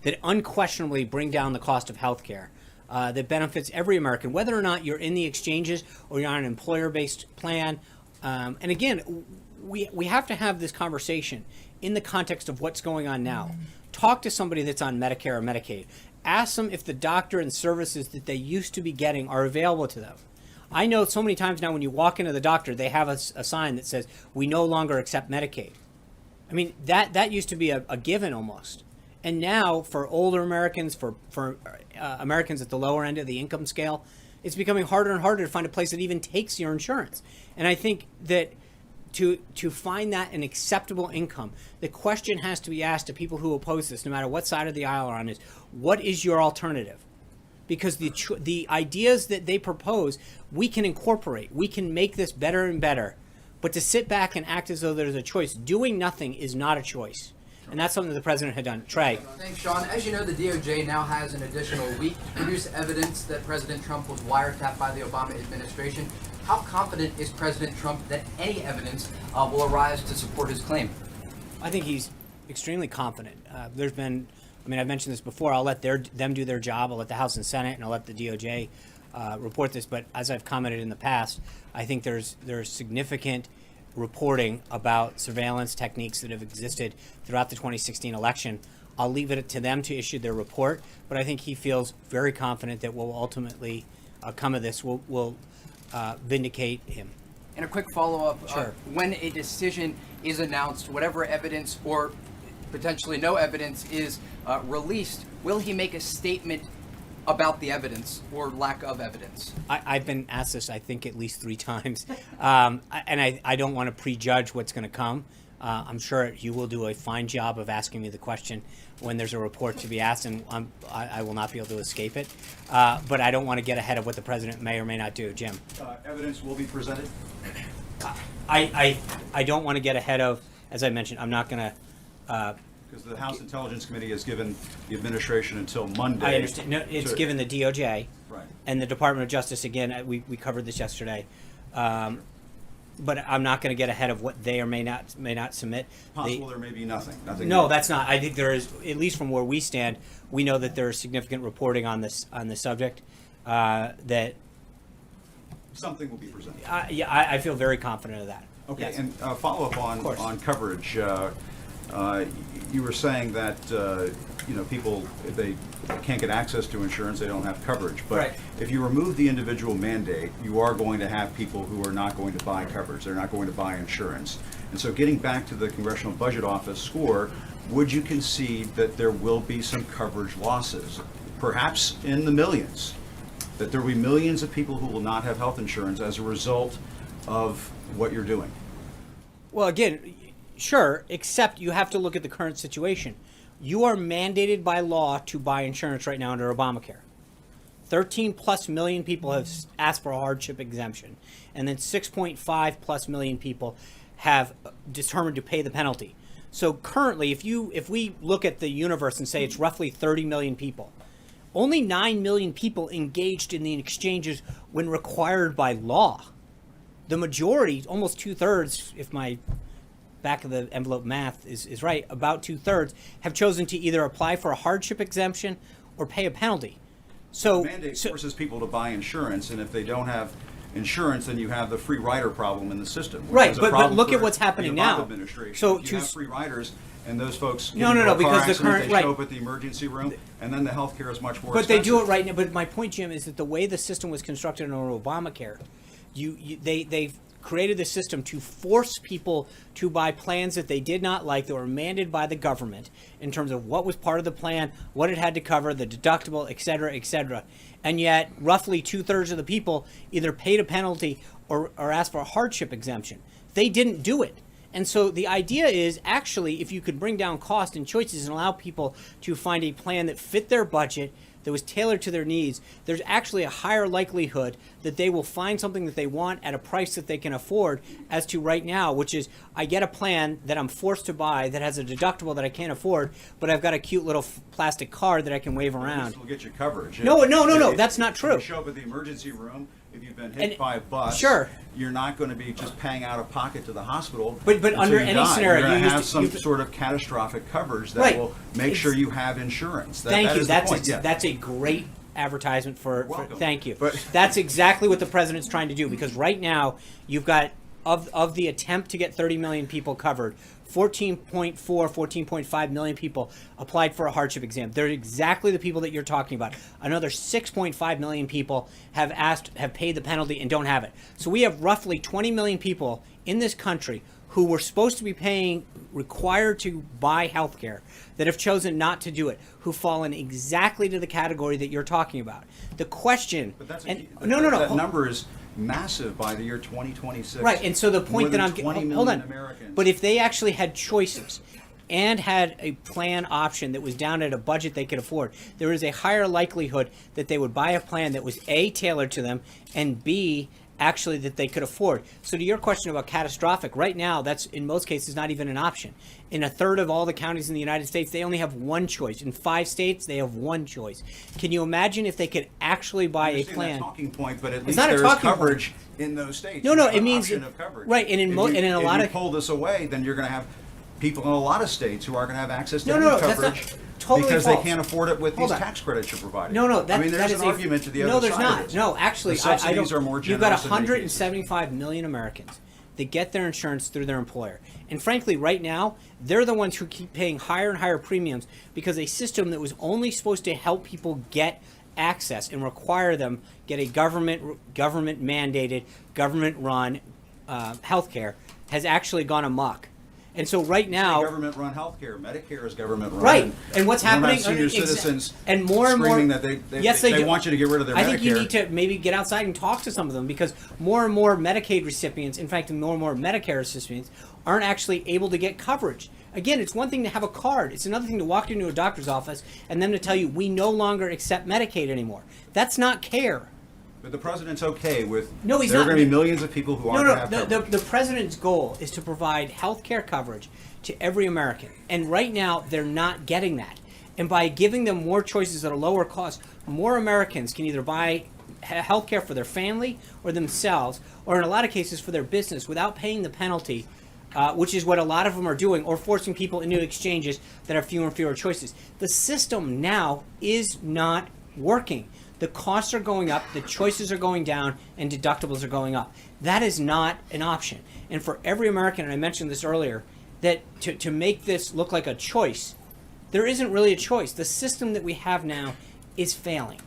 that unquestionably bring down the cost of health care, that benefits every American, whether or not you're in the exchanges or you're on an employer-based plan. And again, we have to have this conversation in the context of what's going on now. Talk to somebody that's on Medicare or Medicaid. Ask them if the doctor and services that they used to be getting are available to them. I know so many times now when you walk into the doctor, they have a sign that says, "We no longer accept Medicaid." I mean, that used to be a given almost. And now, for older Americans, for Americans at the lower end of the income scale, it's becoming harder and harder to find a place that even takes your insurance. And I think that to find that an acceptable income, the question has to be asked to people who oppose this, no matter what side of the aisle are on, is what is your alternative? Because the ideas that they propose, we can incorporate. We can make this better and better. But to sit back and act as though there's a choice, doing nothing is not a choice. And that's something the president had done. Trey. Thanks, Sean. As you know, the DOJ now has an additional week to produce evidence that President Trump was wiretapped by the Obama administration. How confident is President Trump that any evidence will arise to support his claim? I think he's extremely confident. There's been, I've mentioned this before, I'll let them do their job. I'll let the House and Senate, and I'll let the DOJ report this. But as I've commented in the past, I think there's significant reporting about surveillance techniques that have existed throughout the 2016 election. I'll leave it to them to issue their report, but I think he feels very confident that what will ultimately come of this will vindicate him. And a quick follow-up, Sure. When a decision is announced, whatever evidence or potentially no evidence is released, will he make a statement about the evidence or lack of evidence? I've been asked this, I think, at least 3 times, and I don't want to prejudge what's going to come. I'm sure you will do a fine job of asking me the question when there's a report to be asked, and I will not be able to escape it. But I don't want to get ahead of what the president may or may not do. Jim? Evidence will be presented? I don't want to get ahead of, as I mentioned, I'm not going to... Because the House Intelligence Committee has given the administration until Monday. I understand. No, it's given the DOJ. Right. And the Department of Justice, again, we covered this yesterday. But I'm not going to get ahead of what they or may not submit. Possible there may be nothing. No, that's not. I think there is, at least from where we stand, we know that there is significant reporting on this subject. That something will be presented. I feel very confident of that. Okay, Yes. and follow up on coverage. You were saying that people, if they can't get access to insurance, they don't have coverage. But Right. if you remove the individual mandate, you are going to have people who are not going to buy coverage. They're not going to buy insurance. And so getting back to the Congressional Budget Office score, would you concede that there will be some coverage losses, perhaps in the millions? That there will be millions of people who will not have health insurance as a result of what you're doing. Well, again, sure, except you have to look at the current situation. You are mandated by law to buy insurance right now under Obamacare. 13 plus million people have asked for a hardship exemption, and then 6.5 plus million people have determined to pay the penalty. So currently, if we look at the universe and say it's roughly 30 million people, only 9 million people engaged in the exchanges when required by law. The majority, almost 2/3, if my back of the envelope math is right, about 2/3 have chosen to either apply for a hardship exemption or pay a penalty. So The mandate forces people to buy insurance, and if they don't have insurance, then you have the free rider problem in the system. which Right, was a but problem look at for what's happening the Obama now. administration. So you to have free riders, and those folks get No, into no, a car because the accident, current- they right. show up at the emergency room, and then the health care is much more But expensive. they do it right now. But my point, Jim, is that the way the system was constructed under Obamacare, they've created the system to force people to buy plans that they did not like, that were mandated by the government in terms of what was part of the plan, what it had to cover, the deductible, et cetera, et cetera. And yet, roughly 2/3 of the people either paid a penalty or asked for a hardship exemption. They didn't do it. And so the idea is actually, if you could bring down cost and choices and allow people to find a plan that fit their budget, that was tailored to their needs, there's actually a higher likelihood that they will find something that they want at a price that they can afford, as to right now, which is I get a plan that I'm forced to buy that has a deductible that I can't afford, but I've got a cute little plastic card that I can wave around. This will get you coverage. No, If- that's not if true. you show up at the emergency room, if you've been hit And- by a bus, sure. you're not going to be just paying out of pocket to the hospital. But until under you any die. scenario, you're going you to have used to- some you- sort of catastrophic coverage that Right. will make It's- sure you have insurance. Thank that you. is the point. Yeah. That's a great advertisement for welcome. thank you. But- That's exactly what the president's trying to do, because right now you've got of the attempt to get 30 million people covered, 14.5 million people applied for a hardship exam. They're exactly the people that you're talking about. Another 6.5 million people have paid the penalty and don't have it. So we have roughly 20 million people in this country who were supposed to be required to buy health care, that have chosen not to do it, who fall in exactly to the category that you're talking about. The question, But that's and, that no, number is massive by the year 2026. right, and so the More point that than I'm 20 hold million on, Americans. but if they actually had choices and had a plan option that was down at a budget they could afford, there is a higher likelihood that they would buy a plan that was A, tailored to them, and B, actually that they could afford. So to your question about catastrophic, right now that's in most cases not even an option. In a third of all the counties in the United States, they only have one choice. In 5 states, they have one choice. Can you imagine if they could actually buy I a understand plan? that talking point, but at It's least not a there is talking point. coverage in those states. No, You no, have it an means option of coverage. right, and in If a you lot of pull this away, then you're going to have people in a lot of states who aren't going to have access to No, any no, that's coverage not- totally because false. they can't afford it with Hold these on. tax credits you're providing. No, I mean, there's is an argument to the other No, there's side not. of it. No, actually, The subsidies are more You've got generous in many 175 million Americans that get their insurance through their employer. And frankly, right now, they're the ones who keep paying higher and higher premiums because a system that was only supposed to help people get access and require them get a government mandated, government run health care has actually gone amok. And so right now, government-run healthcare, Medicare is government-run. right, and what's we don't have happening? Senior exa- citizens and more screaming that they yes, they do. want you to get rid of their I Medicare. think you need to maybe get outside and talk to some of them, because more and more Medicaid recipients, in fact, more and more Medicare recipients, aren't actually able to get coverage. Again, it's one thing to have a card. It's another thing to walk into a doctor's office and them to tell you, we no longer accept Medicaid anymore. That's not care. But the president's okay with. No, he's there not. are going to be millions of people who aren't going to have coverage. The president's goal is to provide health care coverage to every American. And right now, they're not getting that. And by giving them more choices at a lower cost, more Americans can either buy health care for their family or themselves, or in a lot of cases for their business, without paying the penalty, which is what a lot of them are doing, or forcing people into exchanges that have fewer and fewer choices. The system now is not working. The costs are going up, the choices are going down, and deductibles are going up. That is not an option. And for every American, and I mentioned this earlier, that to make this look like a choice, there isn't really a choice. The system that we have now is failing.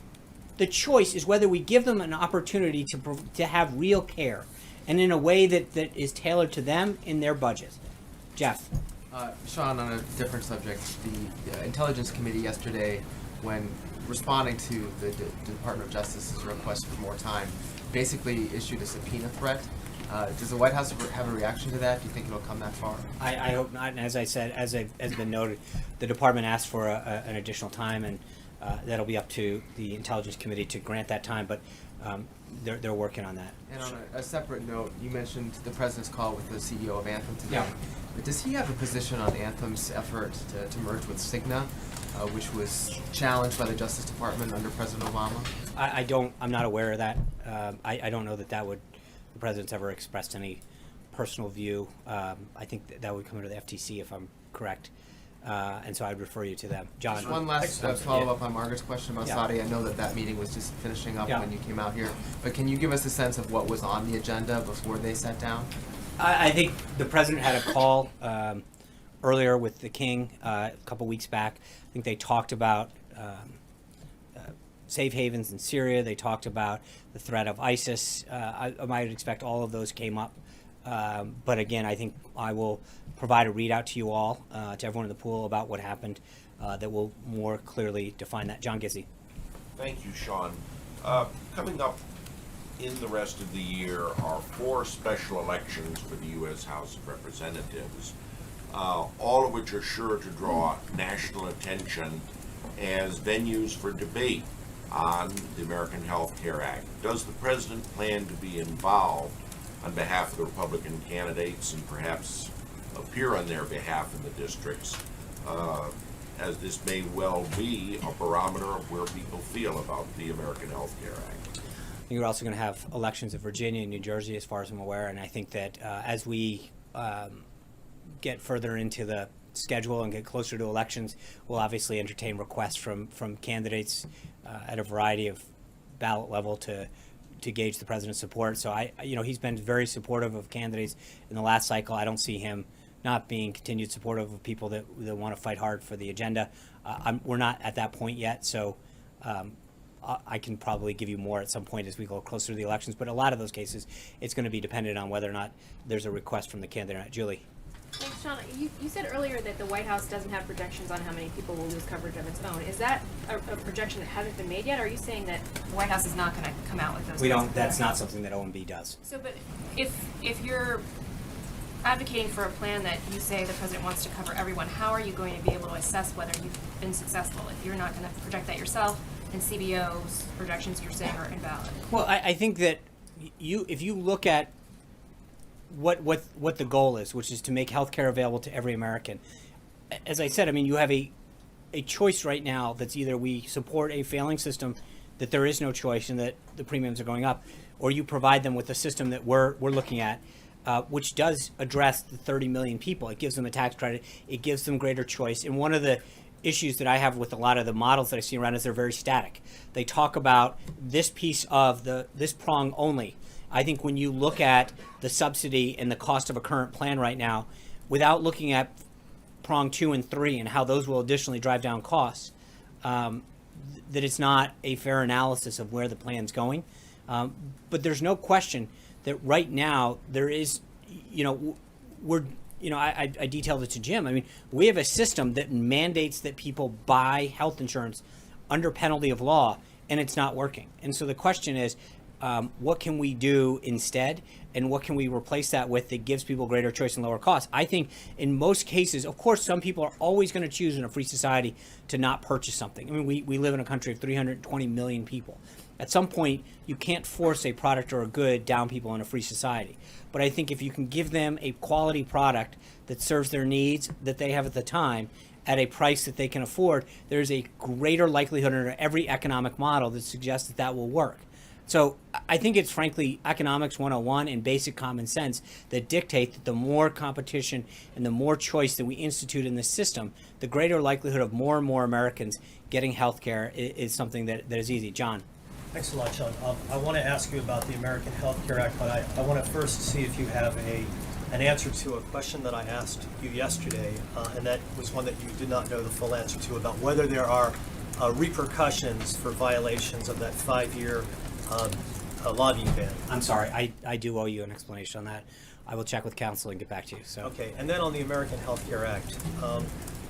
The choice is whether we give them an opportunity to have real care, and in a way that is tailored to them in their budget. Jeff. Sean, on a different subject, the Intelligence Committee yesterday, when responding to the Department of Justice's request for more time, basically issued a subpoena threat Does the White House have a reaction to that? Do you think it'll come that far? I hope not. And as I said, as been noted, the department asked for an additional time, and that'll be up to the Intelligence Committee to grant that time. But they're working on that. And on a separate note, you mentioned the president's call with the CEO of Anthem today. Yeah. But does he have a position on Anthem's effort to merge with Cigna, which was challenged by the Justice Department under President Obama? I'm not aware of that. I don't know that the president's ever expressed any personal view. I think that would come into the FTC if I'm correct. And so I'd refer you to them. John. Just one last follow-up on Margaret's question about Yeah. Saudi. I know that meeting was just finishing up Yeah. when you came out here. But can you give us a sense of what was on the agenda before they sat down? I think the president had a call earlier with the king a couple weeks back. I think they talked about safe havens in Syria. They talked about the threat of ISIS. I might expect all of those came up. But again, I think I will provide a readout to you all, to everyone in the pool, about what happened that will more clearly define that. John Gizzi. Thank you, Sean. Coming up in the rest of the year are 4 special elections for the U.S. House of Representatives, all of which are sure to draw national attention as venues for debate on the American Health Care Act. Does the president plan to be involved on behalf of the Republican candidates and perhaps appear on their behalf in the districts, as this may well be a barometer of where people feel about the American Health Care Act? You're also going to have elections in Virginia and New Jersey, as far as I'm aware, and I think that as we get further into the schedule and get closer to elections, we'll obviously entertain requests from candidates at a variety of ballot level to gauge the president's support. So he's been very supportive of candidates in the last cycle. I don't see him not being continued supportive of people that want to fight hard for the agenda. We're not at that point yet, so I can probably give you more at some point as we go closer to the elections. But a lot of those cases, it's going to be dependent on whether or not there's a request from the candidate. Julie. Thanks, Sean. You said earlier that the White House doesn't have projections on how many people will lose coverage of its own. Is that a projection that hasn't been made yet? Or are you saying that The White House is not going to come out with those. We don't. That's not something that OMB does. So, but if you're advocating for a plan that you say the president wants to cover everyone, how are you going to be able to assess whether you've been successful if you're not going to project that yourself and CBO's projections you're saying are invalid? Well, I think that if you look at what the goal is, which is to make health care available to every American, as I said, I mean, you have a choice right now that's either we support a failing system, that there is no choice and that the premiums are going up, or you provide them with a system that we're looking at, which does address the 30 million people. It gives them a tax credit. It gives them greater choice. And one of the issues that I have with a lot of the models that I see around is they're very static. They talk about this piece of this prong only. I think when you look at the subsidy and the cost of a current plan right now, without looking at prong 2 and 3 and how those will additionally drive down costs, that it's not a fair analysis of where the plan's going. But there's no question that right now there is, I detailed it to Jim. I mean, we have a system that mandates that people buy health insurance under penalty of law, and it's not working. And so the question is, what can we do instead, and what can we replace that with that gives people greater choice and lower costs? I think in most cases, of course, some people are always going to choose in a free society to not purchase something. I mean, we live in a country of 320 million people. At some point, you can't force a product or a good down people in a free society. But I think if you can give them a quality product that serves their needs that they have at the time at a price that they can afford, there's a greater likelihood under every economic model that suggests that will work. So I think it's frankly economics 101 and basic common sense that dictate that the more competition and the more choice that we institute in this system, the greater likelihood of more and more Americans getting health care is something that is easy. John. Thanks a lot, Sean. I want to ask you about the American Health Care Act, but I want to first see if you have an answer to a question that I asked you yesterday, and that was one that you did not know the full answer to, about whether there are repercussions for violations of that 5-year lobbying ban. I'm sorry, I do owe you an explanation on that. I will check with counsel and get back to you. So. Okay, and then on the American Health Care Act,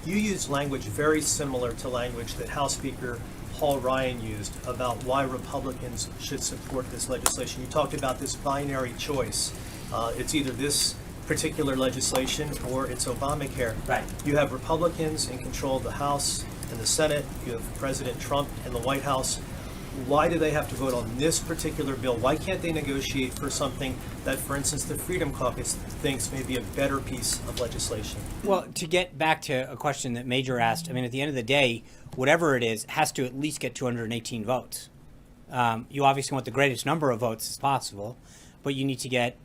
you used language very similar to language that House Speaker Paul Ryan used about why Republicans should support this legislation. You talked about this binary choice It's either this particular legislation or it's Obamacare. Right. You have Republicans in control of the House and the Senate. You have President Trump and the White House. Why do they have to vote on this particular bill? Why can't they negotiate for something that, for instance, the Freedom Caucus thinks may be a better piece of legislation? Well, to get back to a question that Major asked, I mean, at the end of the day, whatever it is, has to at least get 218 votes. You obviously want the greatest number of votes as possible, but you need to get,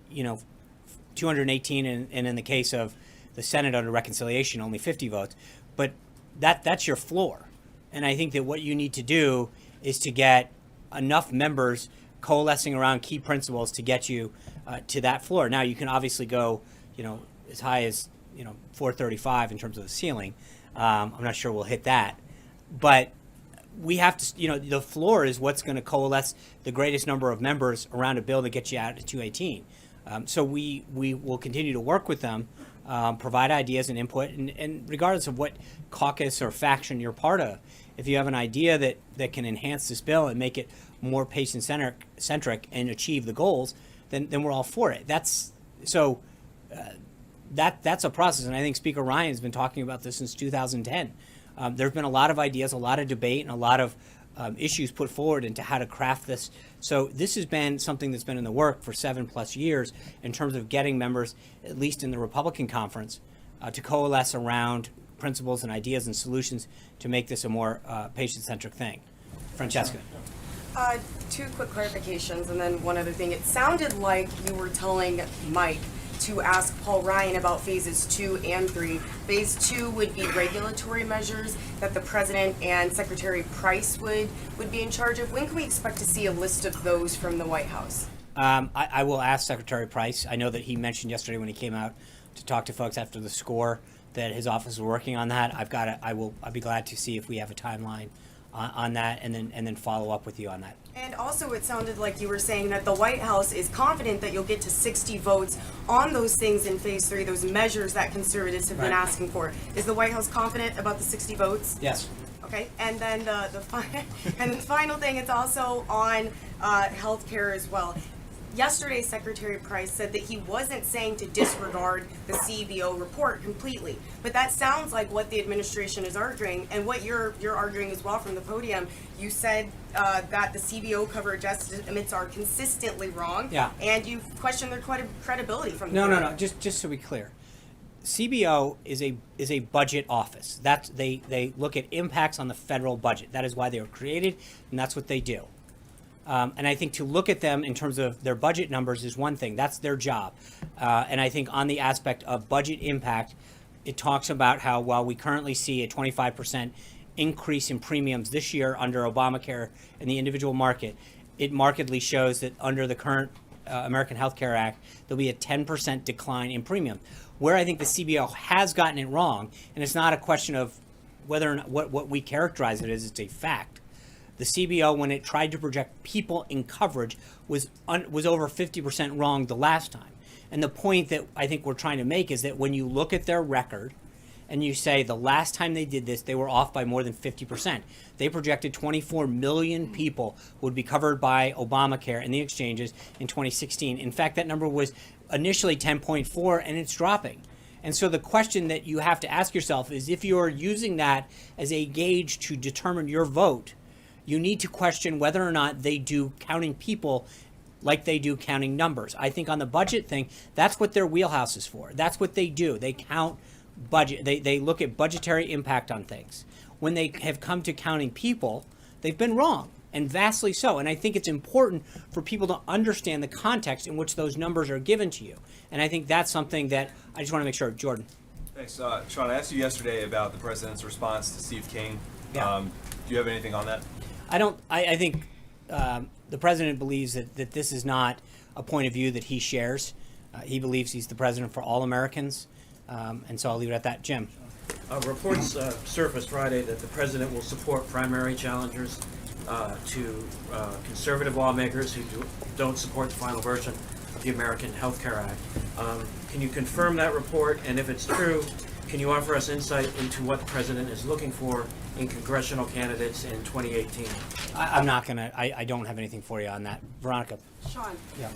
218, and in the case of the Senate under reconciliation, only 50 votes. But that's your floor. And I think that what you need to do is to get enough members coalescing around key principles to get you to that floor. Now, you can obviously go, as high as, 435 in terms of the ceiling. I'm not sure we'll hit that. But we have to, the floor is what's going to coalesce the greatest number of members around a bill to get you out to 218. So we will continue to work with them, provide ideas and input, and regardless of what caucus or faction you're part of, if you have an idea that can enhance this bill and make it more patient-centric and achieve the goals, then we're all for it. That's a process, and I think Speaker Ryan's been talking about this since 2010. There have been a lot of ideas, a lot of debate, and a lot of issues put forward into how to craft this. So this has been something that's been in the work for 7+ years in terms of getting members, at least in the Republican conference, to coalesce around principles and ideas and solutions to make this a more patient-centric thing. Francesca. 2 quick clarifications and then one other thing. It sounded like you were telling Mike to ask Paul Ryan about phases 2 and 3. Phase 2 would be regulatory measures that the President and Secretary Price would be in charge of. When can we expect to see a list of those from the White House? I will ask Secretary Price. I know that he mentioned yesterday when he came out to talk to folks after the score that his office is working on that. I'll be glad to see if we have a timeline on that, and then follow up with you on that. And also, it sounded like you were saying that the White House is confident that you'll get to 60 votes on those things in phase 3, those measures that conservatives have been asking for. Is the White House confident about the 60 votes? Yes. Okay, and then the final thing, it's also on health care as well. Yesterday, Secretary Price said that he wasn't saying to disregard the CBO report completely, but that sounds like what the administration is arguing, and what you're arguing as well from the podium. You said that the CBO coverage estimates are consistently wrong, and you questioned their credibility from the podium. No. Just to be clear, CBO is a budget office. They look at impacts on the federal budget. That is why they were created, and that's what they do. And I think to look at them in terms of their budget numbers is one thing. That's their job. And I think on the aspect of budget impact, it talks about how while we currently see a 25% increase in premiums this year under Obamacare in the individual market, it markedly shows that under the current American Health Care Act, there'll be a 10% decline in premium. Where I think the CBO has gotten it wrong, and it's not a question of whether or not what we characterize it as, it's a fact. The CBO, when it tried to project people in coverage, was over 50% wrong the last time. And the point that I think we're trying to make is that when you look at their record and you say the last time they did this, they were off by more than 50%. They projected 24 million people would be covered by Obamacare and the exchanges in 2016. In fact, that number was initially 10.4, and it's dropping. And so the question that you have to ask yourself is, if you're using that as a gauge to determine your vote, you need to question whether or not they do counting people like they do counting numbers. I think on the budget thing, that's what their wheelhouse is for. That's what they do. They count budget. They look at budgetary impact on things. When they have come to counting people, they've been wrong, and vastly so. And I think it's important for people to understand the context in which those numbers are given to you. And I think that's something that I just want to make sure. Jordan. Thanks. Sean, I asked you yesterday about the president's response to Steve King. Yeah. Do you have anything on that? I think the president believes that this is not a point of view that he shares. He believes he's the president for all Americans, and so I'll leave it at that. Jim. Reports surfaced Friday that the president will support primary challengers to conservative lawmakers who don't support the final version of the American Health Care Act. Can you confirm that report? And if it's true, can you offer us insight into what the president is looking for in congressional candidates in 2018? I'm not going to, I don't have anything for you on that. Veronica. Sean. Yeah.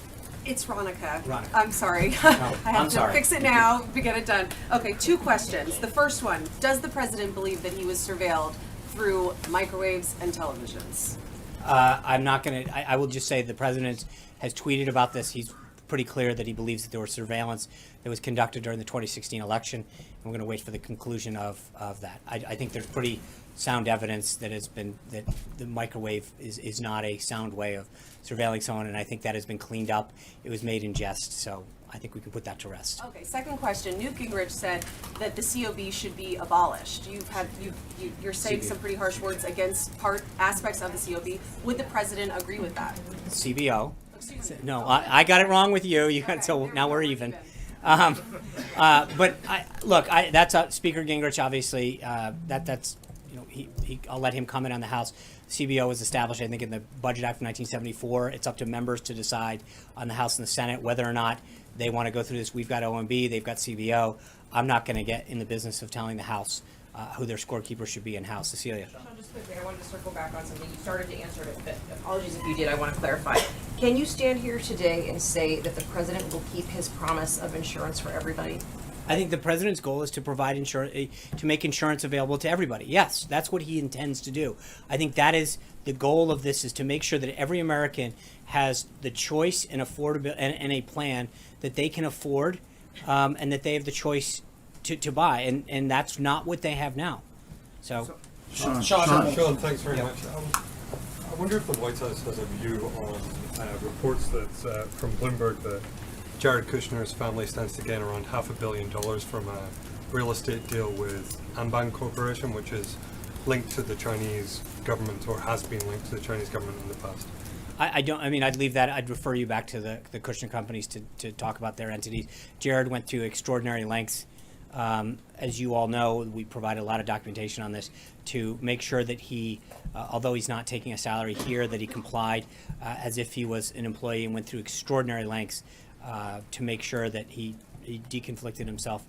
It's Ronica. Ronica. I'm sorry. No, I have I'm to sorry. fix it now to get it done. Okay, 2 questions. The first one, does the president believe that he was surveilled through microwaves and televisions? I'm not going to, I will just say the president has tweeted about this. He's pretty clear that he believes that there was surveillance that was conducted during the 2016 election. And we're going to wait for the conclusion of that. I think there's pretty sound evidence that has been, that the microwave is not a sound way of surveilling someone. And I think that has been cleaned up. It was made in jest. So I think we can put that to rest. Okay, second question. Newt Gingrich said that the COB should be abolished. You're saying CBO. some pretty harsh words against aspects of the COB. Would the president agree with that? CBO. No, I got it wrong with you. You got, so now we're even. But that's Speaker Gingrich. Obviously, that's I'll let him comment on the House. CBO was established, I think, in the Budget Act of 1974. It's up to members to decide on the House and the Senate whether or not they want to go through this. We've got OMB, they've got CBO. I'm not going to get in the business of telling the House who their scorekeeper should be in House. Cecilia. Sean, just quickly, I wanted to circle back on something. You started to answer it, but apologies if you did. I want to clarify. Can you stand here today and say that the president will keep his promise of insurance for everybody? I think the president's goal is to provide insurance, to make insurance available to everybody. Yes, that's what he intends to do. I think that is the goal of this, is to make sure that every American has the choice and affordability and a plan that they can afford, and that they have the choice to buy. And that's not what they have now. So, Sean, thanks very much. I wonder if the White House has a view on reports that from Bloomberg that Jared Kushner's family stands to gain around $500 million from a real estate deal with Anbang Corporation, which is linked to the Chinese government, or has been linked to the Chinese government in the past. I'd leave that. I'd refer you back to the Kushner companies to talk about their entities. Jared went through extraordinary lengths. As you all know, we provide a lot of documentation on this to make sure that he, although he's not taking a salary here, that he complied as if he was an employee, and went through extraordinary lengths to make sure that he deconflicted himself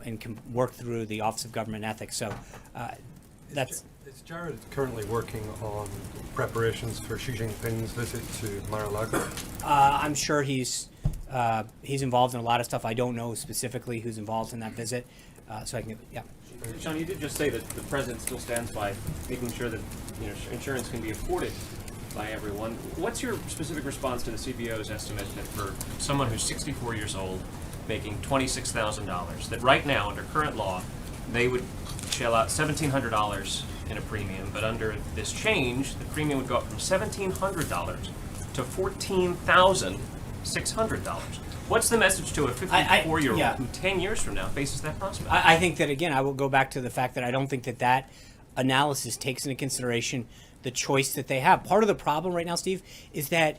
and can work through the Office of Government Ethics. So that's. Is Jared currently working on preparations for Xi Jinping's visit to Mar-a-Lago? I'm sure he's involved in a lot of stuff. I don't know specifically who's involved in that visit, so I can, yeah. Sean, you did just say that the president still stands by making sure that insurance can be afforded by everyone. What's your specific response to the CBO's estimate that for someone who's 64 years old, making $26,000, that right now, under current law, they would shell out $1,700 in a premium, but under this change, the premium would go up from $1,700 to $14,600. What's the message to a 54-year-old who 10 years from now faces that prospect? I think that, again, I will go back to the fact that I don't think that analysis takes into consideration the choice that they have. Part of the problem right now, Steve, is that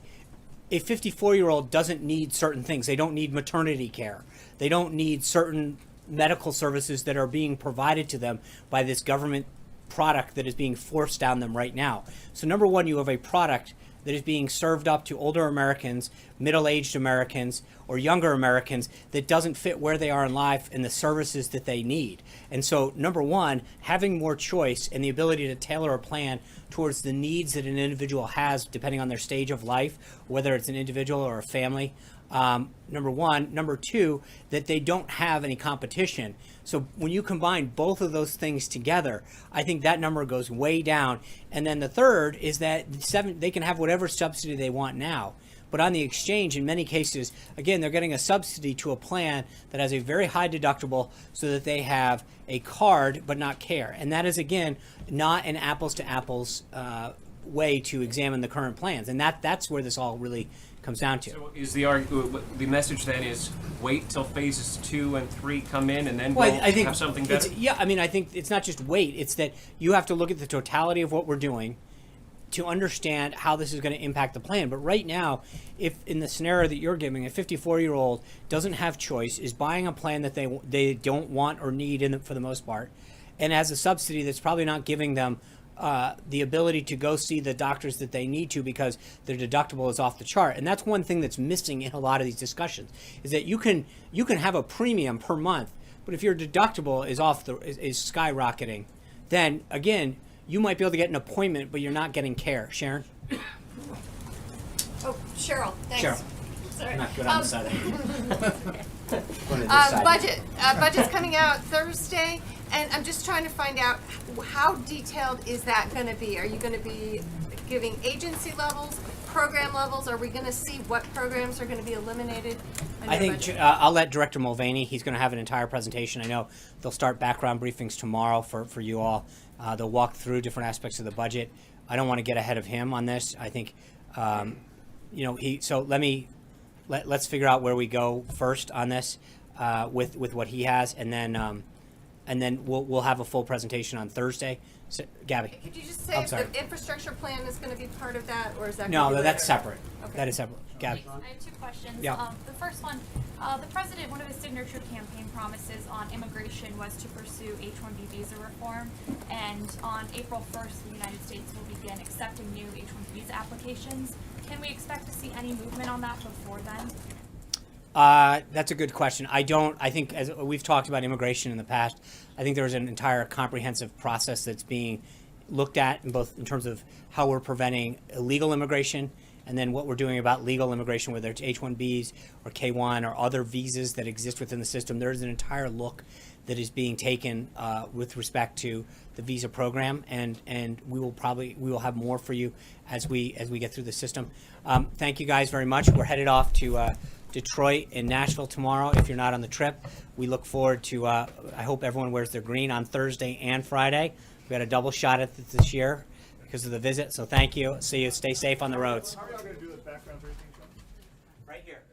a 54-year-old doesn't need certain things. They don't need maternity care. They don't need certain medical services that are being provided to them by this government product that is being forced down them right now. So number one, you have a product that is being served up to older Americans, middle-aged Americans, or younger Americans that doesn't fit where they are in life and the services that they need. And so, number one, having more choice and the ability to tailor a plan towards the needs that an individual has depending on their stage of life, whether it's an individual or a family, number one. Number two, that they don't have any competition. So when you combine both of those things together, I think that number goes way down. And then the third is that they can have whatever subsidy they want now. But on the exchange, in many cases, again, they're getting a subsidy to a plan that has a very high deductible so that they have a card but not care. And that is, again, not an apples-to-apples way to examine the current plans. And that's where this all really comes down to. So is the message then is wait till phases 2 and 3 come in and then I think have something better? I think it's not just wait. It's that you have to look at the totality of what we're doing to understand how this is going to impact the plan. But right now, if in the scenario that you're giving, a 54-year-old doesn't have choice, is buying a plan that they don't want or need for the most part, and has a subsidy that's probably not giving them the ability to go see the doctors that they need to because their deductible is off the chart. And that's one thing that's missing in a lot of these discussions, is that you can have a premium per month, but if your deductible is is skyrocketing, then again, you might be able to get an appointment, but you're not getting care. Sharon? Oh, Cheryl, thanks. Cheryl. Sorry. I'm not good on the side of Going to this side. Budget's coming out Thursday, and I'm just trying to find out how detailed is that going to be? Are you going to be giving agency levels, program levels? Are we going to see what programs are going to be eliminated? in I your think budget? I'll let Director Mulvaney, he's going to have an entire presentation. I know they'll start background briefings tomorrow for you all. They'll walk through different aspects of the budget. I don't want to get ahead of him on this. I think, so let's figure out where we go first on this with what he has, and then we'll have a full presentation on Thursday. So, Gabby. Could you just say I'm if sorry. the infrastructure plan is going to be part of that, or is that? No, gonna be that's later? separate. Okay. That is separate. Gabby. I have two questions. Yeah. The first one, the president, one of his signature campaign promises on immigration was to pursue H-1B visa reform, and on April 1st, the United States will begin accepting new H-1B visa applications. Can we expect to see any movement on that before then? That's a good question. I think, as we've talked about immigration in the past, I think there's an entire comprehensive process that's being looked at in terms of how we're preventing illegal immigration, and then what we're doing about legal immigration, whether it's H-1Bs or K-1 or other visas that exist within the system. There's an entire look that is being taken with respect to the visa program, and we will have more for you as we get through the system. Thank you guys very much. We're headed off to Detroit and Nashville tomorrow. If you're not on the trip, we look forward to, I hope everyone wears their green on Thursday and Friday. We got a double shot at it this year because of the visit, so thank you. See you. Stay safe on the roads. How are y'all going to do the background briefing? Right here.